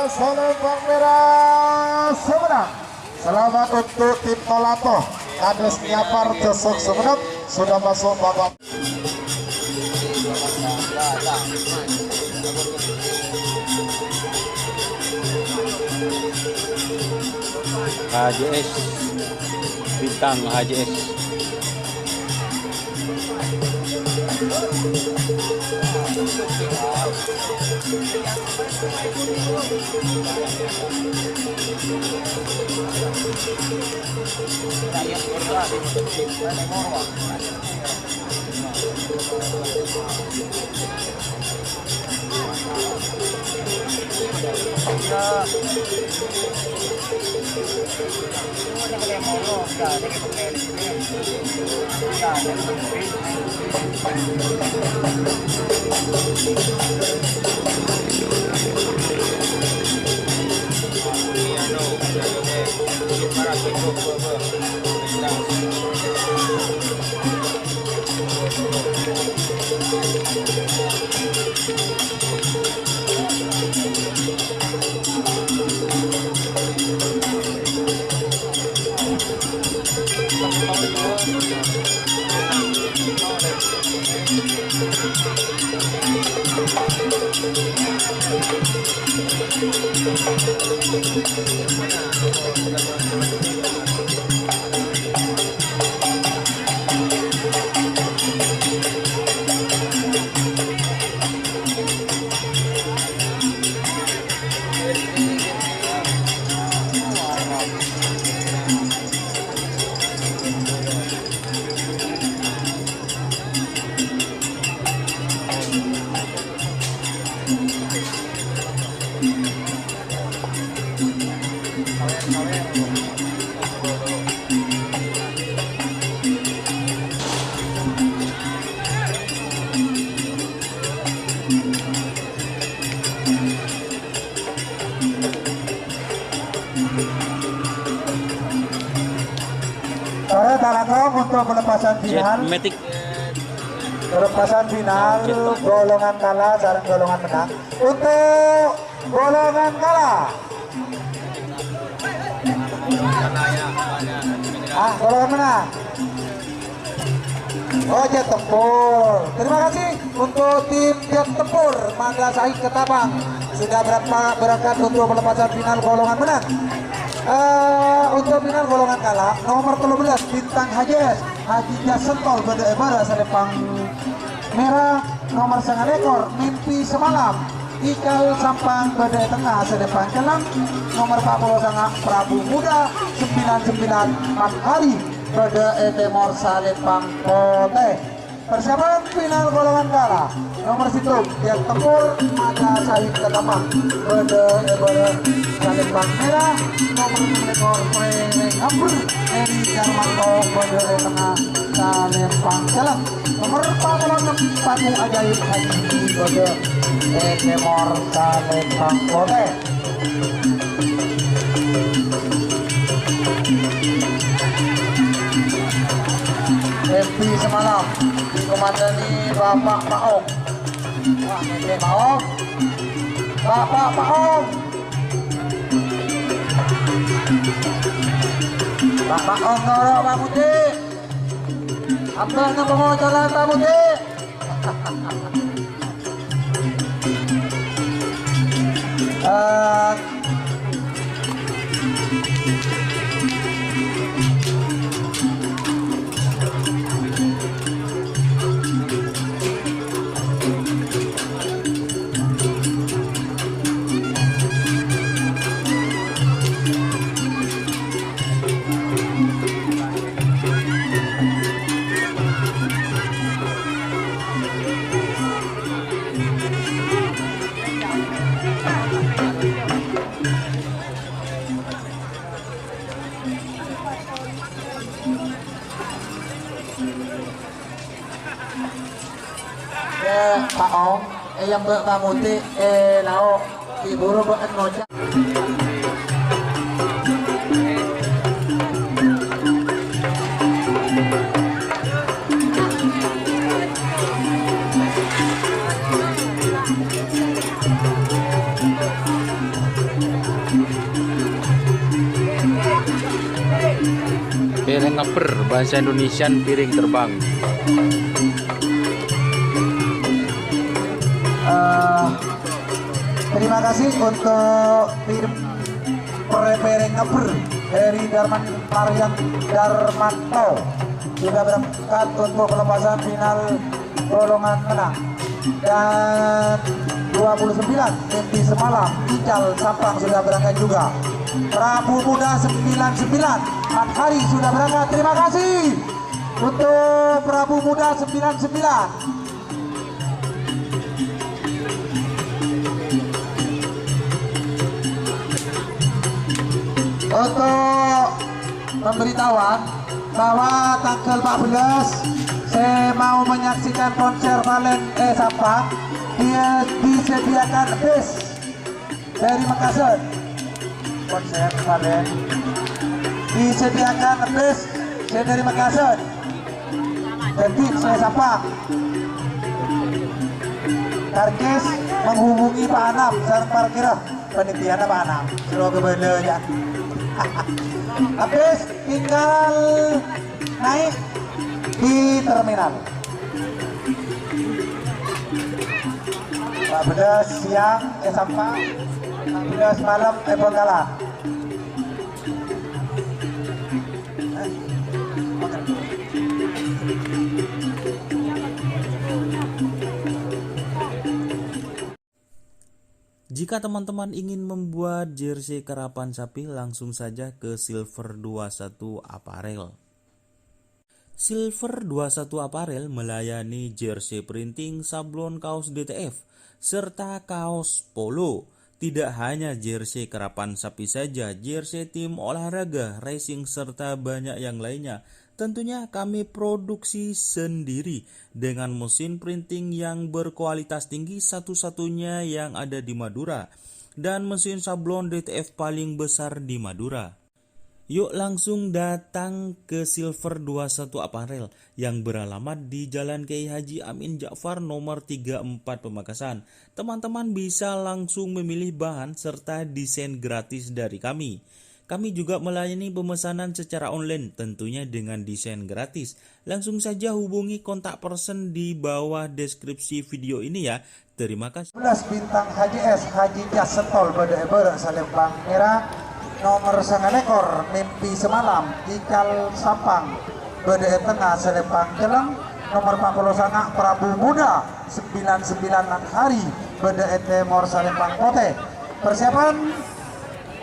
Asal Lempang Merah semenang. Selamat untuk tim Tolato Kades Nyapar Desok Sumenep sudah masuk babak. HJS Bintang HJS. Sore Talangkong untuk pelepasan final. Matic Pelepasan final golongan kalah sareng golongan menang. Untuk golongan kalah. Golongan menang. Jet Tempur. Terima kasih untuk tim Jet Tempur Mangga Sahih Ketapang sudah berangkat untuk pelepasan final golongan menang. Untuk final golongan kalah nomor 13 Bintang Hajes Haji Jasentol Bada Ebara Salepang Merah, nomor 9 ekor Mimpi Semalam Ikal Sampang Bada Tengah Salepang Kelang, nomor 40 sangat Prabu Muda 99 Mat Hari Bada Etemor Salepang Kote. Persiapan final golongan kalah nomor situ Jet Tempur Mangga Sahih Ketapang Bada Ebara Salepang Merah, nomor 6 ekor Freng Ambur Eri Darmanto Bada Tengah Salepang Kelang, nomor 46 Paku Ajaib Haji Bada Etemor Salepang Kote. Mimpi Semalam dikomandani Bapak Paong. Wah, Mimpi Paong. Bapak Paong. Bapak Paong ngorok Pak Putih. Ambil nang pengocoran Pak Putih. Pak Ong, yang berpamuti, lao, ibu robot ngocak. piring ngeper bahasa Indonesian piring terbang. Terima kasih untuk tim piring ngeper dari Marian Darmanto sudah berangkat untuk pelepasan final golongan menang, dan 29 Mimpi Semalam Ical Sampang sudah berangkat juga. Prabu Muda 99 Mat Hari sudah berangkat. Terima kasih untuk Prabu Muda 99. Untuk pemberitahuan bahwa tanggal 14 saya mau menyaksikan konser Valen Sampang. Dia disediakan bis dari Makassar. Konser Valen disediakan bis dari Makassar. Jadi saya Sampang. Karkis menghubungi Pak Anam sareng parkir panitia Pak Anam. Suruh ke bener ya. Habis tinggal naik di terminal. 14 siang sampai 14 malam Bengkala. Jika teman-teman ingin membuat jersey karapan sapi, langsung saja ke Silver 21 Apparel. Silver 21 Apparel melayani jersey printing, sablon kaos DTF, serta kaos polo. Tidak hanya jersey karapan sapi saja, jersey tim olahraga, racing, serta banyak yang lainnya. Tentunya kami produksi sendiri dengan mesin printing yang berkualitas tinggi, satu-satunya yang ada di Madura, dan mesin sablon DTF paling besar di Madura. Yuk langsung datang ke Silver 21 Apparel yang beralamat di Jalan Kiai Haji Amin Ja'far nomor 34 Pamekasan. Teman-teman bisa langsung memilih bahan serta desain gratis dari kami. Kami juga melayani pemesanan secara online, tentunya dengan desain gratis. Langsung saja hubungi kontak person di bawah deskripsi video ini ya. Terima kasih. 11 bintang Haji S Haji Jas Setol Bede Salembang Merah. Nomor 9 ekor Mimpi Semalam Ikal Sampang Bede Tengah Salembang Jeleng. Nomor 40 Sangak Prabu Muda 99 hari Bede Timor Salembang Pote. Persiapan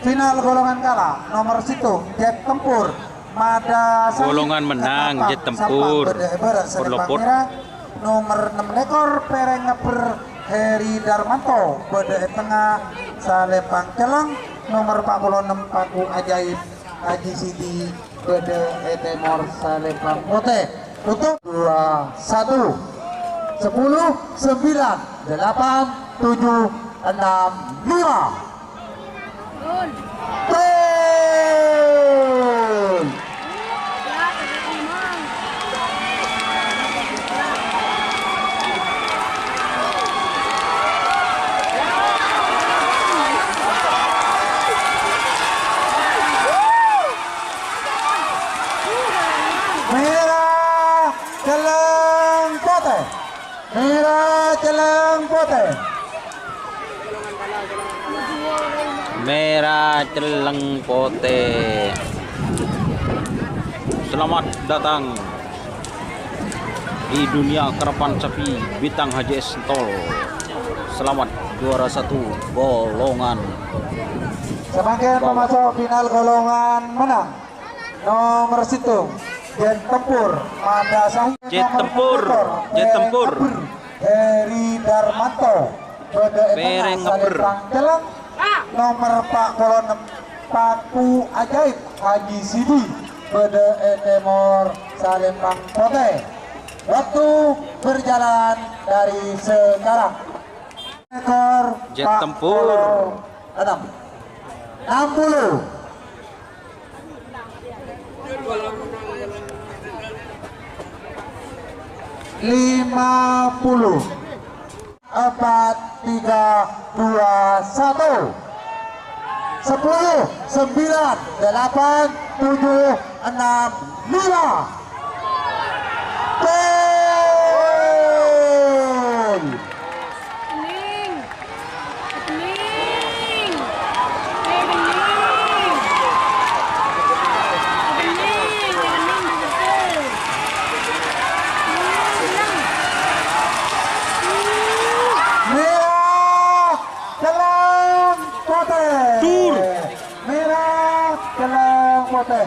final golongan kala nomor situ Jet Tempur Mada Golongan menang Jet Tempur Salembang Merah. Nomor 6 ekor Pereng Ngeper Heri Darmanto Bede Tengah Salembang Jeleng. Nomor 46 Paku Ajaib Haji Sidi Bede Timor Salembang Pote. Tutup 2 1 10 9 8 7 6 5. Merah Celeng Pote. Merah Celeng Pote. Merah Celeng Pote. Selamat datang di dunia karapan sapi bintang Haji S Setol. Selamat juara 1 golongan. Semakin memasuk final golongan menang. Nomor situ Jet Tempur Mada Sahih. Jet Tempur, Jet Tempur. Heri Darmanto Bede Pereng Ngeper. Jeleng. Nomor 46 Paku Ajaib Haji Sidi Bede Timor Salembang Pote. Waktu berjalan dari sekarang. Ekor Jet Tempur. 60 50 4 3 2 1 10 9 8 7 6 5 4 3 2 1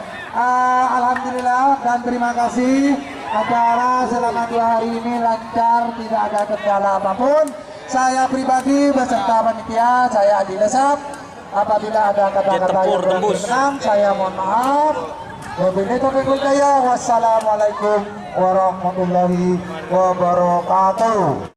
Alhamdulillah dan terima kasih, acara selama 2 hari ini lancar, tidak ada kendala apapun. Saya pribadi beserta panitia, saya Adi Lesap. Apabila ada kata-kata yang berkenan, saya mohon maaf. Wassalamualaikum warahmatullahi wabarakatuh.